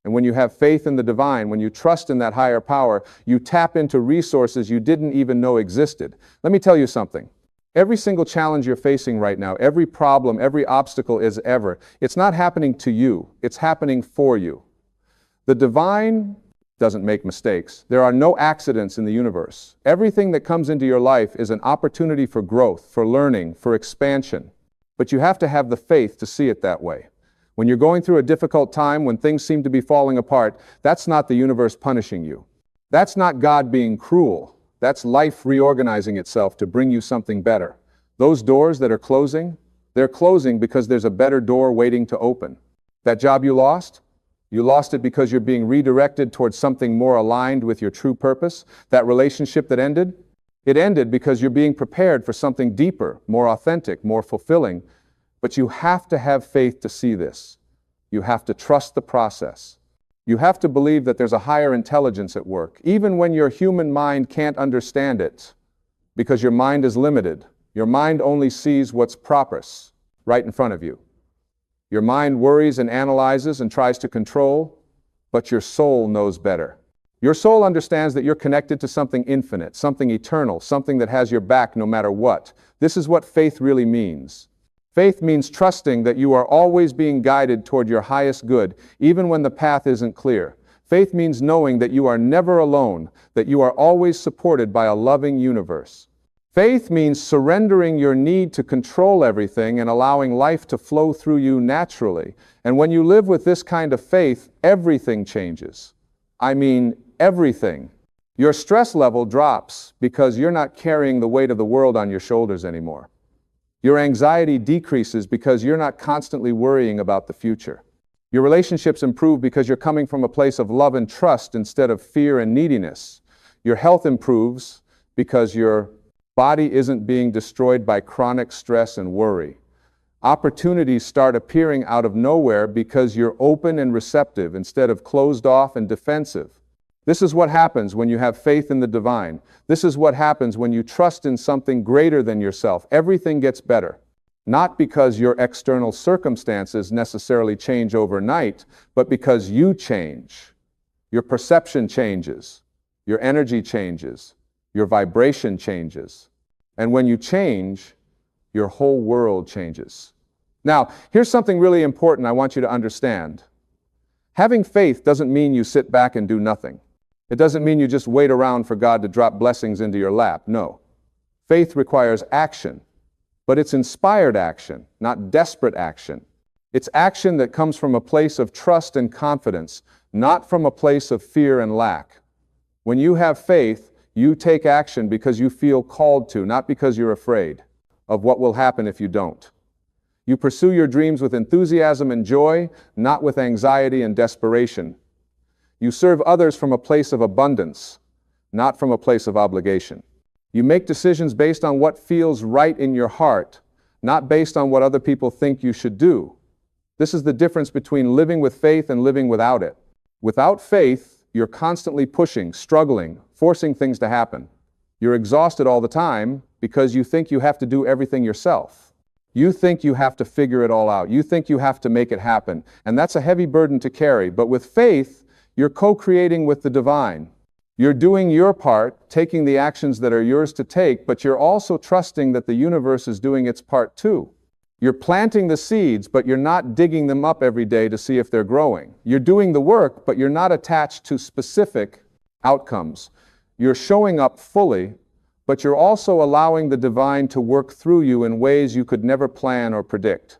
And when you have faith in the divine, when you trust in that higher power, you tap into resources you didn't even know existed. Let me tell you something. Every single challenge you're facing right now, every problem, every obstacle it's not happening to you, it's happening for you. The divine doesn't make mistakes. There are no accidents in the universe. Everything that comes into your life is an opportunity for growth, for learning, for expansion. But you have to have the faith to see it that way. When you're going through a difficult time, when things seem to be falling apart, that's not the universe punishing you. That's not God being cruel. That's life reorganizing itself to bring you something better. Those doors that are closing, they're closing because there's a better door waiting to open. That job you lost it because you're being redirected towards something more aligned with your true purpose. That relationship that ended, it ended because you're being prepared for something deeper, more authentic, more fulfilling. But you have to have faith to see this. You have to trust the process. You have to believe that there's a higher intelligence at work, even when your human mind can't understand it, because your mind is limited. Your mind only sees what's proper, right in front of you. Your mind worries and analyzes and tries to control, but your soul knows better. Your soul understands that you're connected to something infinite, something eternal, something that has your back no matter what. This is what faith really means. Faith means trusting that you are always being guided toward your highest good, even when the path isn't clear. Faith means knowing that you are never alone, that you are always supported by a loving universe. Faith means surrendering your need to control everything and allowing life to flow through you naturally. And when you live with this kind of faith, everything changes. I mean, everything. Your stress level drops because you're not carrying the weight of the world on your shoulders anymore. Your anxiety decreases because you're not constantly worrying about the future. Your relationships improve because you're coming from a place of love and trust instead of fear and neediness. Your health improves because your body isn't being destroyed by chronic stress and worry. Opportunities start appearing out of nowhere because you're open and receptive instead of closed off and defensive. This is what happens when you have faith in the divine. This is what happens when you trust in something greater than yourself. Everything gets better. Not because your external circumstances necessarily change overnight, but because you change. Your perception changes. Your energy changes. Your vibration changes. And when you change, your whole world changes. Now, here's something really important I want you to understand. Having faith doesn't mean you sit back and do nothing. It doesn't mean you just wait around for God to drop blessings into your lap. No. Faith requires action, but it's inspired action, not desperate action. It's action that comes from a place of trust and confidence, not from a place of fear and lack. When you have faith, you take action because you feel called to, not because you're afraid of what will happen if you don't. You pursue your dreams with enthusiasm and joy, not with anxiety and desperation. You serve others from a place of abundance, not from a place of obligation. You make decisions based on what feels right in your heart, not based on what other people think you should do. This is the difference between living with faith and living without it. Without faith, you're constantly pushing, struggling, forcing things to happen. You're exhausted all the time because you think you have to do everything yourself. You think you have to figure it all out. You think you have to make it happen. And that's a heavy burden to carry. But with faith, you're co-creating with the divine. You're doing your part, taking the actions that are yours to take, but you're also trusting that the universe is doing its part too. You're planting the seeds, but you're not digging them up every day to see if they're growing. You're doing the work, but you're not attached to specific outcomes. You're showing up fully, but you're also allowing the divine to work through you in ways you could never plan or predict.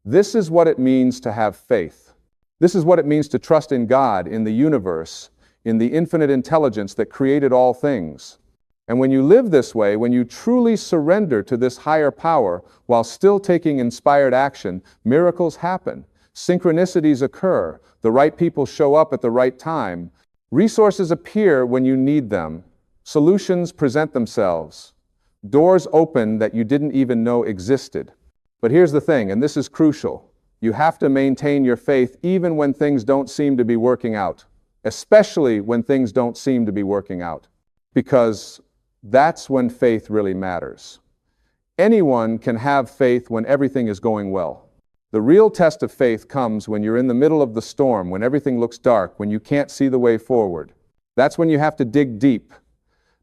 This is what it means to have faith. This is what it means to trust in God, in the universe, in the infinite intelligence that created all things. And when you live this way, when you truly surrender to this higher power while still taking inspired action, miracles happen. Synchronicities occur. The right people show up at the right time. Resources appear when you need them. Solutions present themselves. Doors open that you didn't even know existed. But here's the thing, and this is crucial. You have to maintain your faith even when things don't seem to be working out, especially when things don't seem to be working out, because that's when faith really matters. Anyone can have faith when everything is going well. The real test of faith comes when you're in the middle of the storm, when everything looks dark, when you can't see the way forward. That's when you have to dig deep.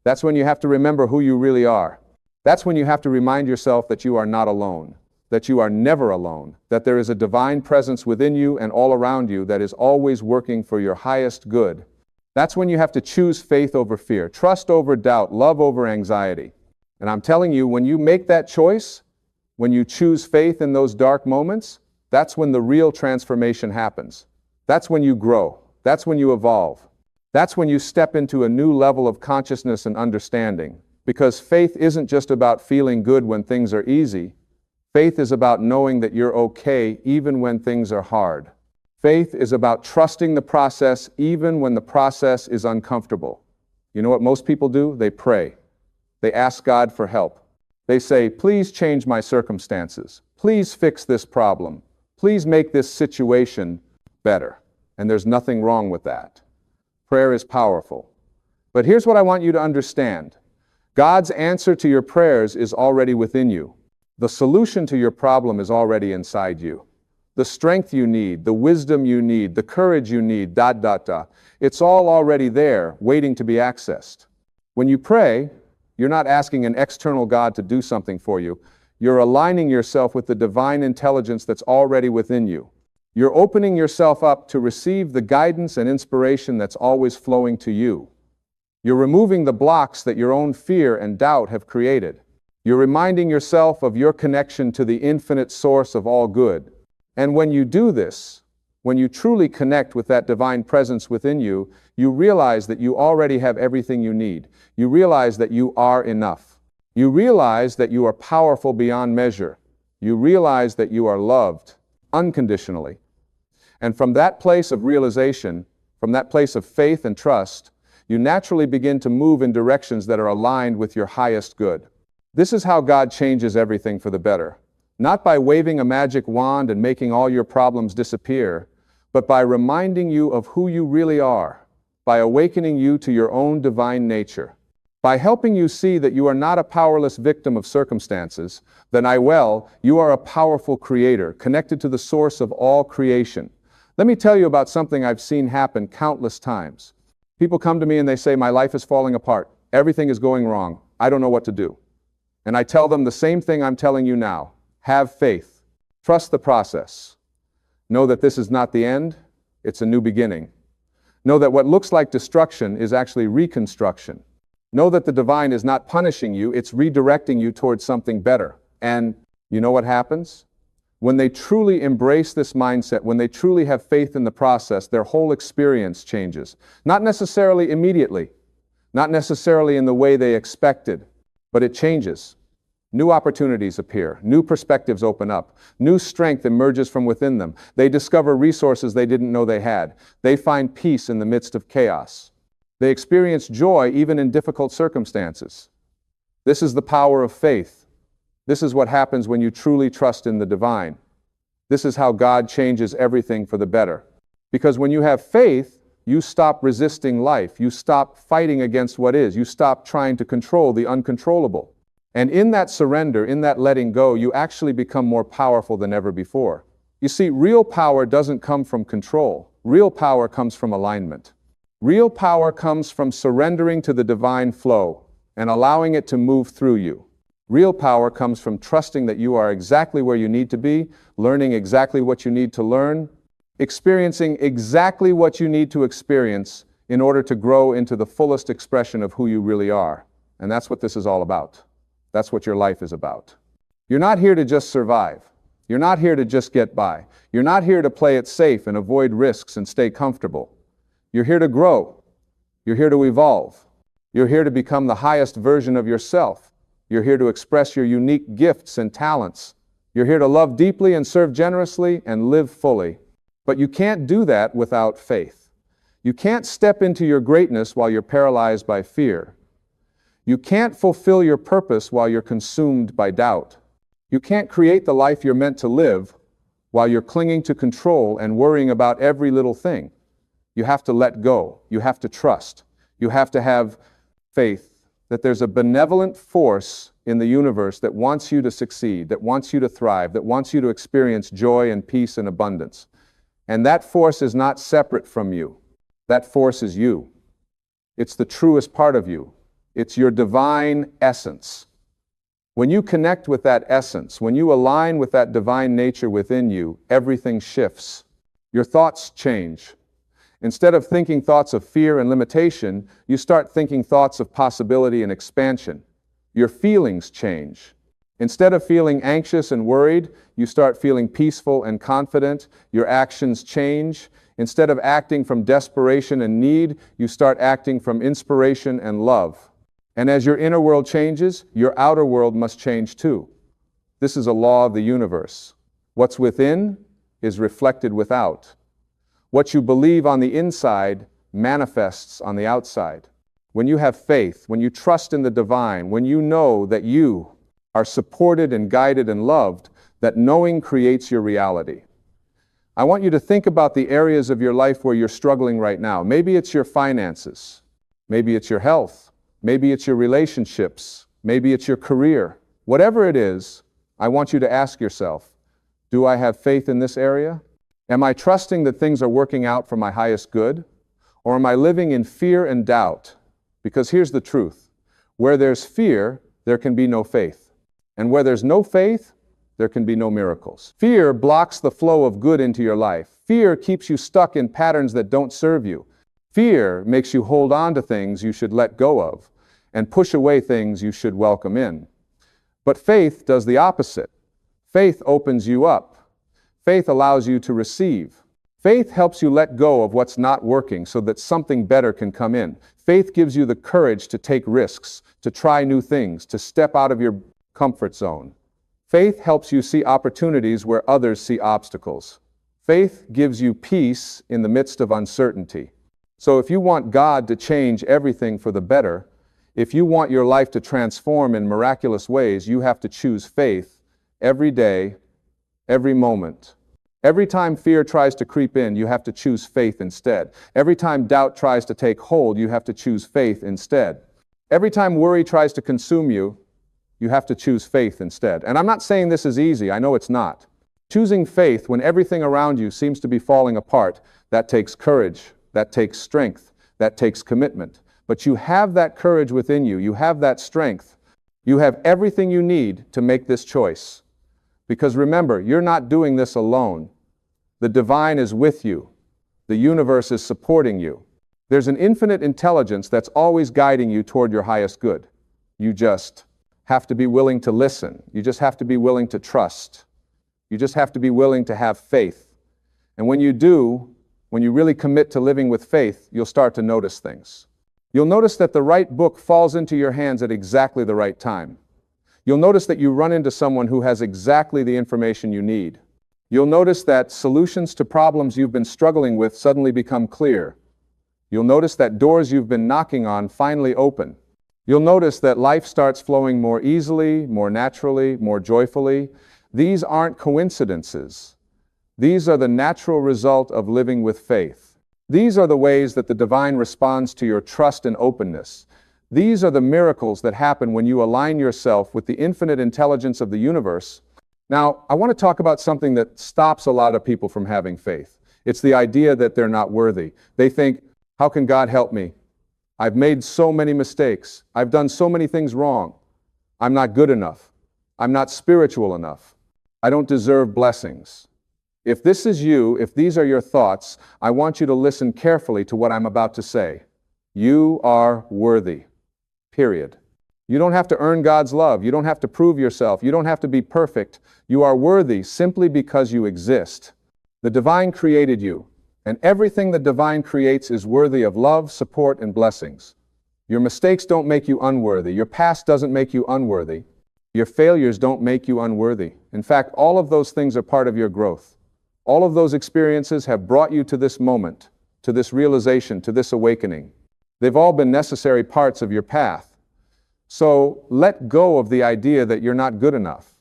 That's when you have to remember who you really are. That's when you have to remind yourself that you are not alone. That you are never alone, that there is a divine presence within you and all around you that is always working for your highest good. That's when you have to choose faith over fear, trust over doubt, love over anxiety. And I'm telling you, when you make that choice, when you choose faith in those dark moments, that's when the real transformation happens. That's when you grow. That's when you evolve. That's when you step into a new level of consciousness and understanding. Because faith isn't just about feeling good when things are easy. Faith is about knowing that you're okay even when things are hard. Faith is about trusting the process even when the process is uncomfortable. You know what most people do? They pray. They ask God for help. They say, please change my circumstances. Please fix this problem. Please make this situation better. And there's nothing wrong with that. Prayer is powerful. But here's what I want you to understand. God's answer to your prayers is already within you. The solution to your problem is already inside you. The strength you need, the wisdom you need, the courage you need, it's all already there, waiting to be accessed. When you pray, you're not asking an external God to do something for you. You're aligning yourself with the divine intelligence that's already within you. You're opening yourself up to receive the guidance and inspiration that's always flowing to you. You're removing the blocks that your own fear and doubt have created. You're reminding yourself of your connection to the infinite source of all good. And when you do this, when you truly connect with that divine presence within you, you realize that you already have everything you need. You realize that you are enough. You realize that you are powerful beyond measure. You realize that you are loved unconditionally. And from that place of realization, from that place of faith and trust, you naturally begin to move in directions that are aligned with your highest good. This is how God changes everything for the better. Not by waving a magic wand and making all your problems disappear, but by reminding you of who you really are, by awakening you to your own divine nature, by helping you see that you are not a powerless victim of circumstances, you are a powerful creator, connected to the source of all creation. Let me tell you about something I've seen happen countless times. People come to me and they say, my life is falling apart. Everything is going wrong. I don't know what to do. And I tell them the same thing I'm telling you now. Have faith. Trust the process. Know that this is not the end. It's a new beginning. Know that what looks like destruction is actually reconstruction. Know that the divine is not punishing you. It's redirecting you towards something better. And you know what happens? When they truly embrace this mindset, when they truly have faith in the process, their whole experience changes. Not necessarily immediately, not necessarily in the way they expected, but it changes. New opportunities appear, new perspectives open up, new strength emerges from within them. They discover resources they didn't know they had. They find peace in the midst of chaos. They experience joy even in difficult circumstances. This is the power of faith. This is what happens when you truly trust in the divine. This is how God changes everything for the better. Because when you have faith, you stop resisting life. You stop fighting against what is. You stop trying to control the uncontrollable. And in that surrender, in that letting go, you actually become more powerful than ever before. You see, real power doesn't come from control. Real power comes from alignment. Real power comes from surrendering to the divine flow and allowing it to move through you. Real power comes from trusting that you are exactly where you need to be, learning exactly what you need to learn, experiencing exactly what you need to experience in order to grow into the fullest expression of who you really are. And that's what this is all about. That's what your life is about. You're not here to just survive. You're not here to just get by. You're not here to play it safe and avoid risks and stay comfortable. You're here to grow. You're here to evolve. You're here to become the highest version of yourself. You're here to express your unique gifts and talents. You're here to love deeply and serve generously and live fully. But you can't do that without faith. You can't step into your greatness while you're paralyzed by fear. You can't fulfill your purpose while you're consumed by doubt. You can't create the life you're meant to live while you're clinging to control and worrying about every little thing. You have to let go. You have to trust. You have to have faith that there's a benevolent force in the universe that wants you to succeed, that wants you to thrive, that wants you to experience joy and peace and abundance. And that force is not separate from you. That force is you. It's the truest part of you. It's your divine essence. When you connect with that essence, when you align with that divine nature within you, everything shifts. Your thoughts change. Instead of thinking thoughts of fear and limitation, you start thinking thoughts of possibility and expansion. Your feelings change. Instead of feeling anxious and worried, you start feeling peaceful and confident. Your actions change. Instead of acting from desperation and need, you start acting from inspiration and love. And as your inner world changes, your outer world must change too. This is a law of the universe. What's within is reflected without. What you believe on the inside manifests on the outside. When you have faith, when you trust in the divine, when you know that you are supported and guided and loved, that knowing creates your reality. I want you to think about the areas of your life where you're struggling right now. Maybe it's your finances. Maybe it's your health. Maybe it's your relationships. Maybe it's your career. Whatever it is, I want you to ask yourself, do I have faith in this area? Am I trusting that things are working out for my highest good? Or am I living in fear and doubt? Because here's the truth. Where there's fear, there can be no faith. And where there's no faith, there can be no miracles. Fear blocks the flow of good into your life. Fear keeps you stuck in patterns that don't serve you. Fear makes you hold on to things you should let go of and push away things you should welcome in. But faith does the opposite. Faith opens you up. Faith allows you to receive. Faith helps you let go of what's not working so that something better can come in. Faith gives you the courage to take risks, to try new things, to step out of your comfort zone. Faith helps you see opportunities where others see obstacles. Faith gives you peace in the midst of uncertainty. So if you want God to change everything for the better, if you want your life to transform in miraculous ways, you have to choose faith every day, every moment. Every time fear tries to creep in, you have to choose faith instead. Every time doubt tries to take hold, you have to choose faith instead. Every time worry tries to consume you, you have to choose faith instead. And I'm not saying this is easy. I know it's not. Choosing faith when everything around you seems to be falling apart, that takes courage, that takes strength, that takes commitment. But you have that courage within you. You have that strength. You have everything you need to make this choice. Because remember, you're not doing this alone. The divine is with you. The universe is supporting you. There's an infinite intelligence that's always guiding you toward your highest good. You just have to be willing to listen. You just have to be willing to trust. You just have to be willing to have faith. And when you do, when you really commit to living with faith, you'll start to notice things. You'll notice that the right book falls into your hands at exactly the right time. You'll notice that you run into someone who has exactly the information you need. You'll notice that solutions to problems you've been struggling with suddenly become clear. You'll notice that doors you've been knocking on finally open. You'll notice that life starts flowing more easily, more naturally, more joyfully. These aren't coincidences. These are the natural result of living with faith. These are the ways that the divine responds to your trust and openness. These are the miracles that happen when you align yourself with the infinite intelligence of the universe. Now, I want to talk about something that stops a lot of people from having faith. It's the idea that they're not worthy. They think, how can God help me? I've made so many mistakes. I've done so many things wrong. I'm not good enough. I'm not spiritual enough. I don't deserve blessings. If this is you, if these are your thoughts, I want you to listen carefully to what I'm about to say. You are worthy. Period. You don't have to earn God's love. You don't have to prove yourself. You don't have to be perfect. You are worthy simply because you exist. The divine created you, and everything the divine creates is worthy of love, support, and blessings. Your mistakes don't make you unworthy. Your past doesn't make you unworthy. Your failures don't make you unworthy. In fact, all of those things are part of your growth. All of those experiences have brought you to this moment, to this realization, to this awakening. They've all been necessary parts of your path. So let go of the idea that you're not good enough.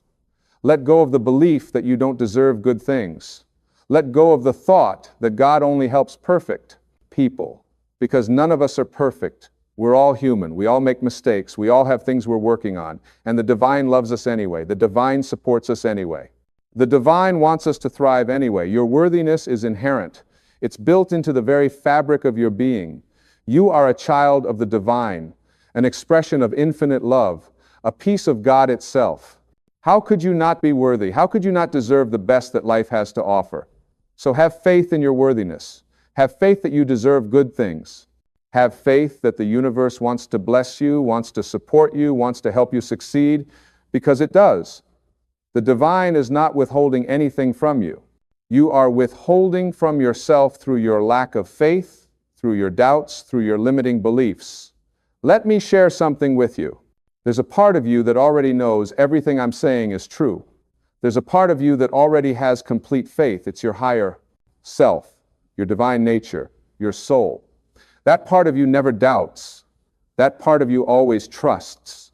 Let go of the belief that you don't deserve good things. Let go of the thought that God only helps perfect people, because none of us are perfect. We're all human. We all make mistakes. We all have things we're working on. And the divine loves us anyway. The divine supports us anyway. The divine wants us to thrive anyway. Your worthiness is inherent. It's built into the very fabric of your being. You are a child of the divine, an expression of infinite love, a piece of God itself. How could you not be worthy? How could you not deserve the best that life has to offer? So have faith in your worthiness. Have faith that you deserve good things. Have faith that the universe wants to bless you, wants to support you, wants to help you succeed, because it does. The divine is not withholding anything from you. You are withholding from yourself through your lack of faith, through your doubts, through your limiting beliefs. Let me share something with you. There's a part of you that already knows everything I'm saying is true. There's a part of you that already has complete faith. It's your higher self, your divine nature, your soul. That part of you never doubts. That part of you always trusts.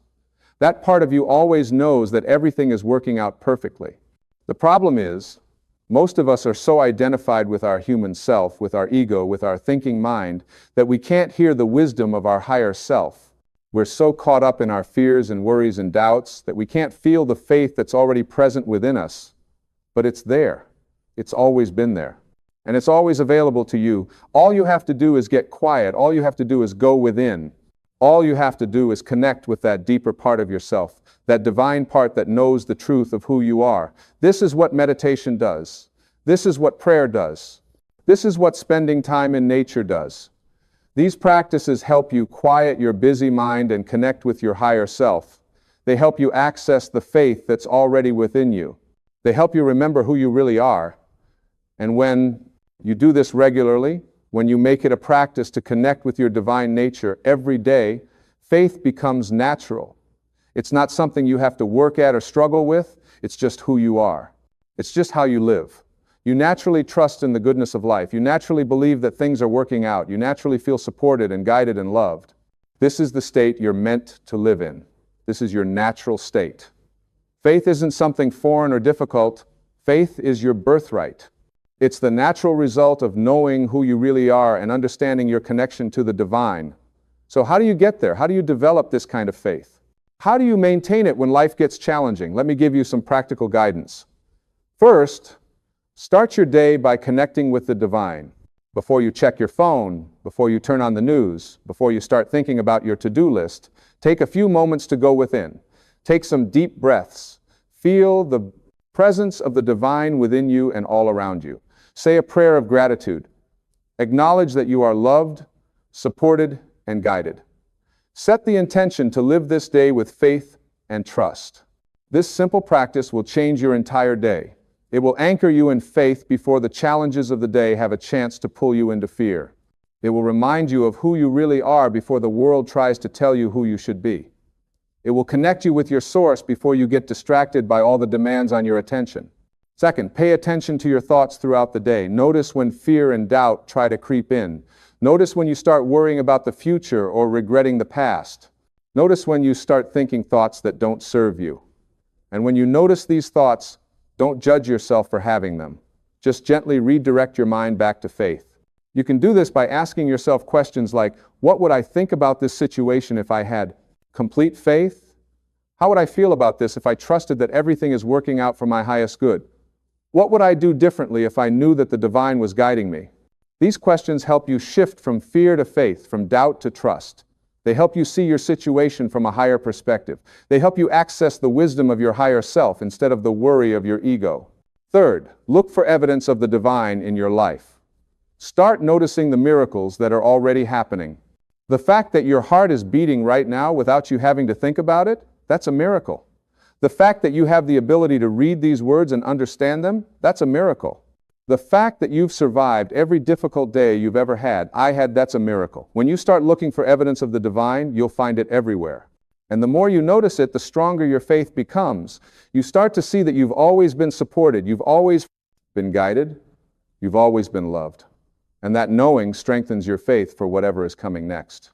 That part of you always knows that everything is working out perfectly. The problem is, most of us are so identified with our human self, with our ego, with our thinking mind, that we can't hear the wisdom of our higher self. We're so caught up in our fears and worries and doubts that we can't feel the faith that's already present within us. But it's there. It's always been there. And it's always available to you. All you have to do is get quiet. All you have to do is go within. All you have to do is connect with that deeper part of yourself, that divine part that knows the truth of who you are. This is what meditation does. This is what prayer does. This is what spending time in nature does. These practices help you quiet your busy mind and connect with your higher self. They help you access the faith that's already within you. They help you remember who you really are. And when you do this regularly, when you make it a practice to connect with your divine nature every day, faith becomes natural. It's not something you have to work at or struggle with. It's just who you are. It's just how you live. You naturally trust in the goodness of life. You naturally believe that things are working out. You naturally feel supported and guided and loved. This is the state you're meant to live in. This is your natural state. Faith isn't something foreign or difficult. Faith is your birthright. It's the natural result of knowing who you really are and understanding your connection to the divine. So how do you get there? How do you develop this kind of faith? How do you maintain it when life gets challenging? Let me give you some practical guidance. First, start your day by connecting with the divine. Before you check your phone, before you turn on the news, before you start thinking about your to-do list, take a few moments to go within. Take some deep breaths. Feel the presence of the divine within you and all around you. Say a prayer of gratitude. Acknowledge that you are loved, supported, and guided. Set the intention to live this day with faith and trust. This simple practice will change your entire day. It will anchor you in faith before the challenges of the day have a chance to pull you into fear. It will remind you of who you really are before the world tries to tell you who you should be. It will connect you with your source before you get distracted by all the demands on your attention. Second, pay attention to your thoughts throughout the day. Notice when fear and doubt try to creep in. Notice when you start worrying about the future or regretting the past. Notice when you start thinking thoughts that don't serve you. And when you notice these thoughts, don't judge yourself for having them. Just gently redirect your mind back to faith. You can do this by asking yourself questions like, what would I think about this situation if I had complete faith? How would I feel about this if I trusted that everything is working out for my highest good? What would I do differently if I knew that the divine was guiding me? These questions help you shift from fear to faith, from doubt to trust. They help you see your situation from a higher perspective. They help you access the wisdom of your higher self instead of the worry of your ego. Third, look for evidence of the divine in your life. Start noticing the miracles that are already happening. The fact that your heart is beating right now without you having to think about it, that's a miracle. The fact that you have the ability to read these words and understand them, that's a miracle. The fact that you've survived every difficult day you've ever had, that's a miracle. When you start looking for evidence of the divine, you'll find it everywhere. And the more you notice it, the stronger your faith becomes. You start to see that you've always been supported, you've always been guided, you've always been loved. And that knowing strengthens your faith for whatever is coming next.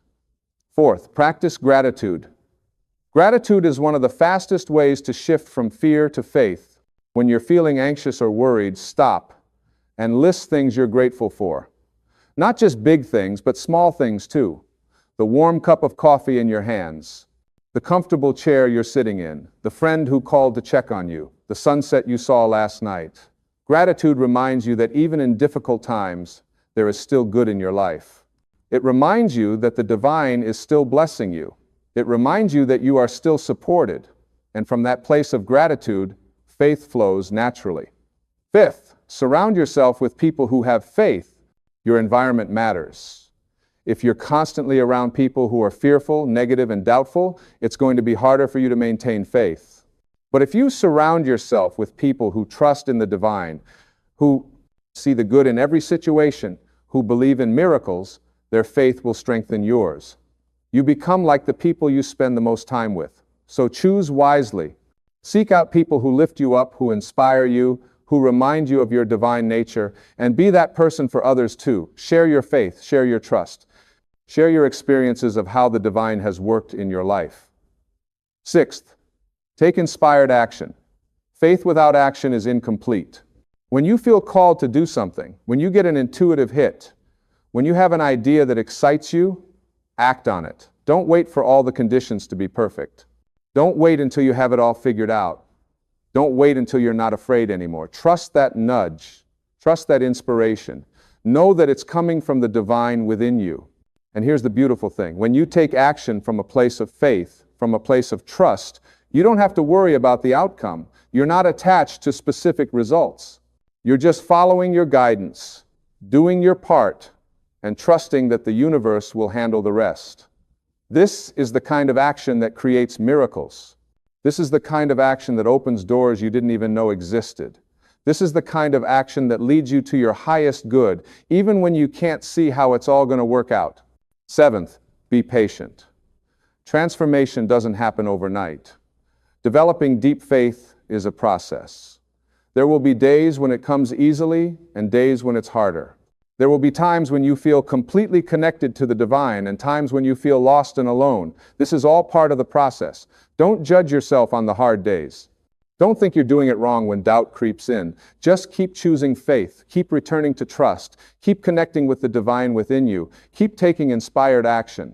Fourth, practice gratitude. Gratitude is one of the fastest ways to shift from fear to faith. When you're feeling anxious or worried, stop and list things you're grateful for. Not just big things, but small things too. The warm cup of coffee in your hands, the comfortable chair you're sitting in, the friend who called to check on you, the sunset you saw last night. Gratitude reminds you that even in difficult times, there is still good in your life. It reminds you that the divine is still blessing you. It reminds you that you are still supported, and from that place of gratitude, faith flows naturally. Fifth, surround yourself with people who have faith, Your environment matters. If you're constantly around people who are fearful, negative, and doubtful, it's going to be harder for you to maintain faith. But if you surround yourself with people who trust in the divine, who see the good in every situation, who believe in miracles, their faith will strengthen yours. You become like the people you spend the most time with. So choose wisely. Seek out people who lift you up, who inspire you, who remind you of your divine nature, and be that person for others too. Share your faith, share your trust. Share your experiences of how the divine has worked in your life. Sixth, take inspired action. Faith without action is incomplete. When you feel called to do something, when you get an intuitive hit, when you have an idea that excites you, act on it. Don't wait for all the conditions to be perfect. Don't wait until you have it all figured out. Don't wait until you're not afraid anymore. Trust that nudge. Trust that inspiration. Know that it's coming from the divine within you. And here's the beautiful thing. When you take action from a place of faith, from a place of trust, you don't have to worry about the outcome. You're not attached to specific results. You're just following your guidance, doing your part, and trusting that the universe will handle the rest. This is the kind of action that creates miracles. This is the kind of action that opens doors you didn't even know existed. This is the kind of action that leads you to your highest good, even when you can't see how it's all going to work out. Seventh, be patient. Transformation doesn't happen overnight. Developing deep faith is a process. There will be days when it comes easily and days when it's harder. There will be times when you feel completely connected to the divine and times when you feel lost and alone. This is all part of the process. Don't judge yourself on the hard days. Don't think you're doing it wrong when doubt creeps in. Just keep choosing faith. Keep returning to trust. Keep connecting with the divine within you. Keep taking inspired action.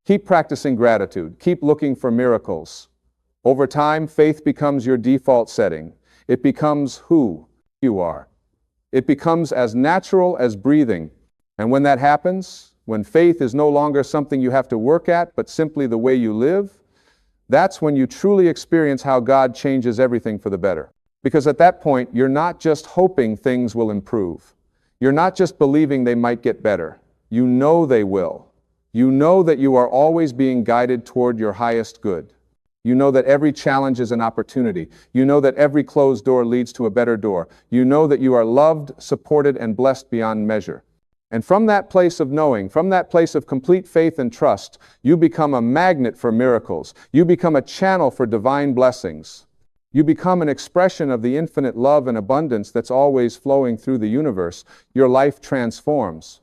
Keep practicing gratitude. Keep looking for miracles. Over time, faith becomes your default setting. It becomes who you are. It becomes as natural as breathing. And when that happens, when faith is no longer something you have to work at, but simply the way you live, that's when you truly experience how God changes everything for the better. Because at that point, you're not just hoping things will improve. You're not just believing they might get better. You know they will. You know that you are always being guided toward your highest good. You know that every challenge is an opportunity. You know that every closed door leads to a better door. You know that you are loved, supported, and blessed beyond measure. And from that place of knowing, from that place of complete faith and trust, you become a magnet for miracles. You become a channel for divine blessings. You become an expression of the infinite love and abundance that's always flowing through the universe. Your life transforms.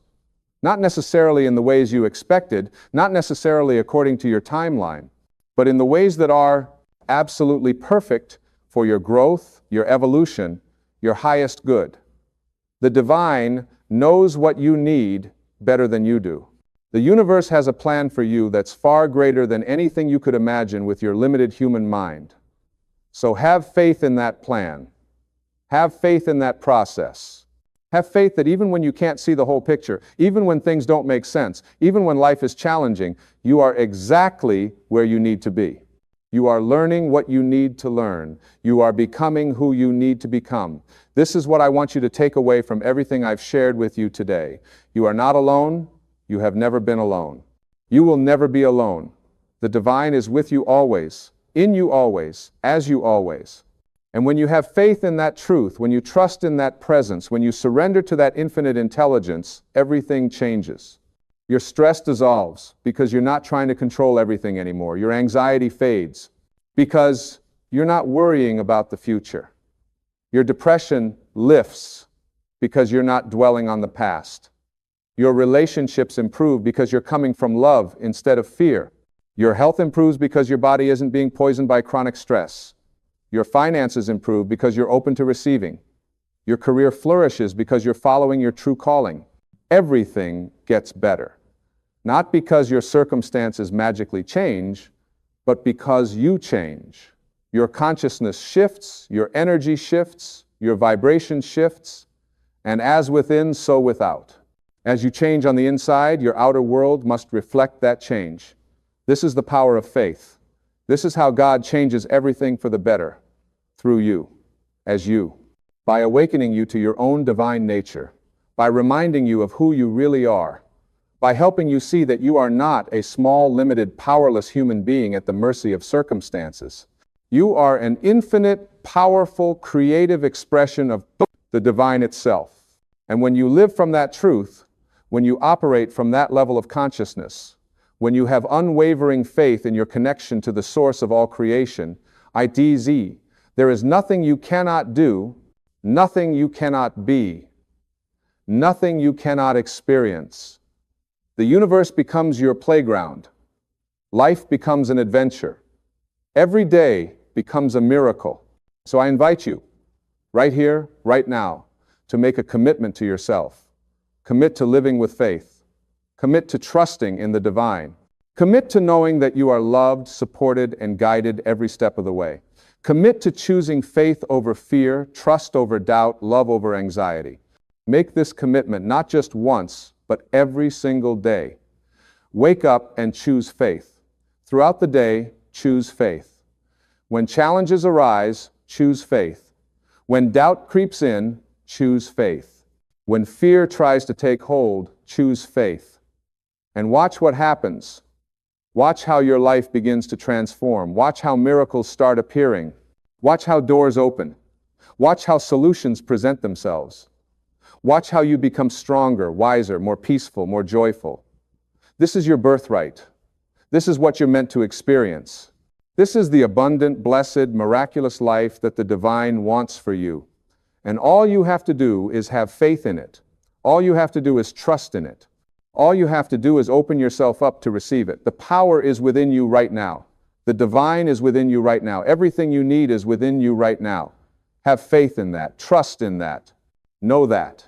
Not necessarily in the ways you expected, not necessarily according to your timeline, but in the ways that are absolutely perfect for your growth, your evolution, your highest good. The divine knows what you need better than you do. The universe has a plan for you that's far greater than anything you could imagine with your limited human mind. So have faith in that plan. Have faith in that process. Have faith that even when you can't see the whole picture, even when things don't make sense, even when life is challenging, you are exactly where you need to be. You are learning what you need to learn. You are becoming who you need to become. This is what I want you to take away from everything I've shared with you today. You are not alone. You have never been alone. You will never be alone. The divine is with you always, in you always, as you always. And when you have faith in that truth, when you trust in that presence, when you surrender to that infinite intelligence, everything changes. Your stress dissolves because you're not trying to control everything anymore. Your anxiety fades because you're not worrying about the future. Your depression lifts because you're not dwelling on the past. Your relationships improve because you're coming from love instead of fear. Your health improves because your body isn't being poisoned by chronic stress. Your finances improve because you're open to receiving. Your career flourishes because you're following your true calling. Everything gets better. Not because your circumstances magically change, but because you change. Your consciousness shifts, your energy shifts, your vibration shifts, and as within, so without. As you change on the inside, your outer world must reflect that change. This is the power of faith. This is how God changes everything for the better, through you, as you, by awakening you to your own divine nature, by reminding you of who you really are, by helping you see that you are not a small, limited, powerless human being at the mercy of circumstances. You are an infinite, powerful, creative expression of the divine itself. And when you live from that truth, when you operate from that level of consciousness, when you have unwavering faith in your connection to the source of all creation, IDZ, there is nothing you cannot do, nothing you cannot be, nothing you cannot experience. The universe becomes your playground. Life becomes an adventure. Every day becomes a miracle. So I invite you, right here, right now, to make a commitment to yourself. Commit to living with faith. Commit to trusting in the divine. Commit to knowing that you are loved, supported, and guided every step of the way. Commit to choosing faith over fear, trust over doubt, love over anxiety. Make this commitment not just once, but every single day. Wake up and choose faith. Throughout the day, choose faith. When challenges arise, choose faith. When doubt creeps in, choose faith. When fear tries to take hold, choose faith. And watch what happens. Watch how your life begins to transform. Watch how miracles start appearing. Watch how doors open. Watch how solutions present themselves. Watch how you become stronger, wiser, more peaceful, more joyful. This is your birthright. This is what you're meant to experience. This is the abundant, blessed, miraculous life that the divine wants for you. And all you have to do is have faith in it. All you have to do is trust in it. All you have to do is open yourself up to receive it. The power is within you right now. The divine is within you right now. Everything you need is within you right now. Have faith in that. Trust in that. Know that.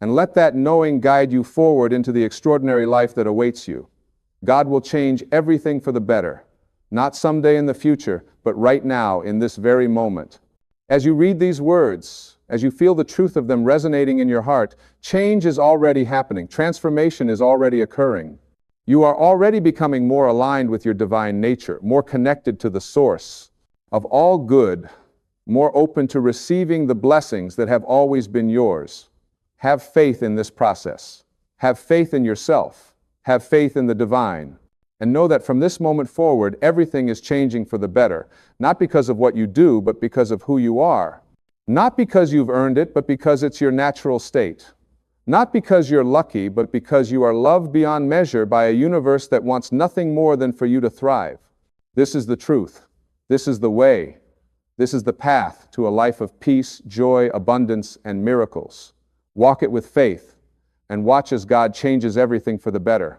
And let that knowing guide you forward into the extraordinary life that awaits you. God will change everything for the better. Not someday in the future, but right now, in this very moment. As you read these words, as you feel the truth of them resonating in your heart, change is already happening. Transformation is already occurring. You are already becoming more aligned with your divine nature, more connected to the source of all good, more open to receiving the blessings that have always been yours. Have faith in this process. Have faith in yourself. Have faith in the divine. And know that from this moment forward, everything is changing for the better. Not because of what you do, but because of who you are. Not because you've earned it, but because it's your natural state. Not because you're lucky, but because you are loved beyond measure by a universe that wants nothing more than for you to thrive. This is the truth. This is the way. This is the path to a life of peace, joy, abundance, and miracles. Walk it with faith, and watch as God changes everything for the better.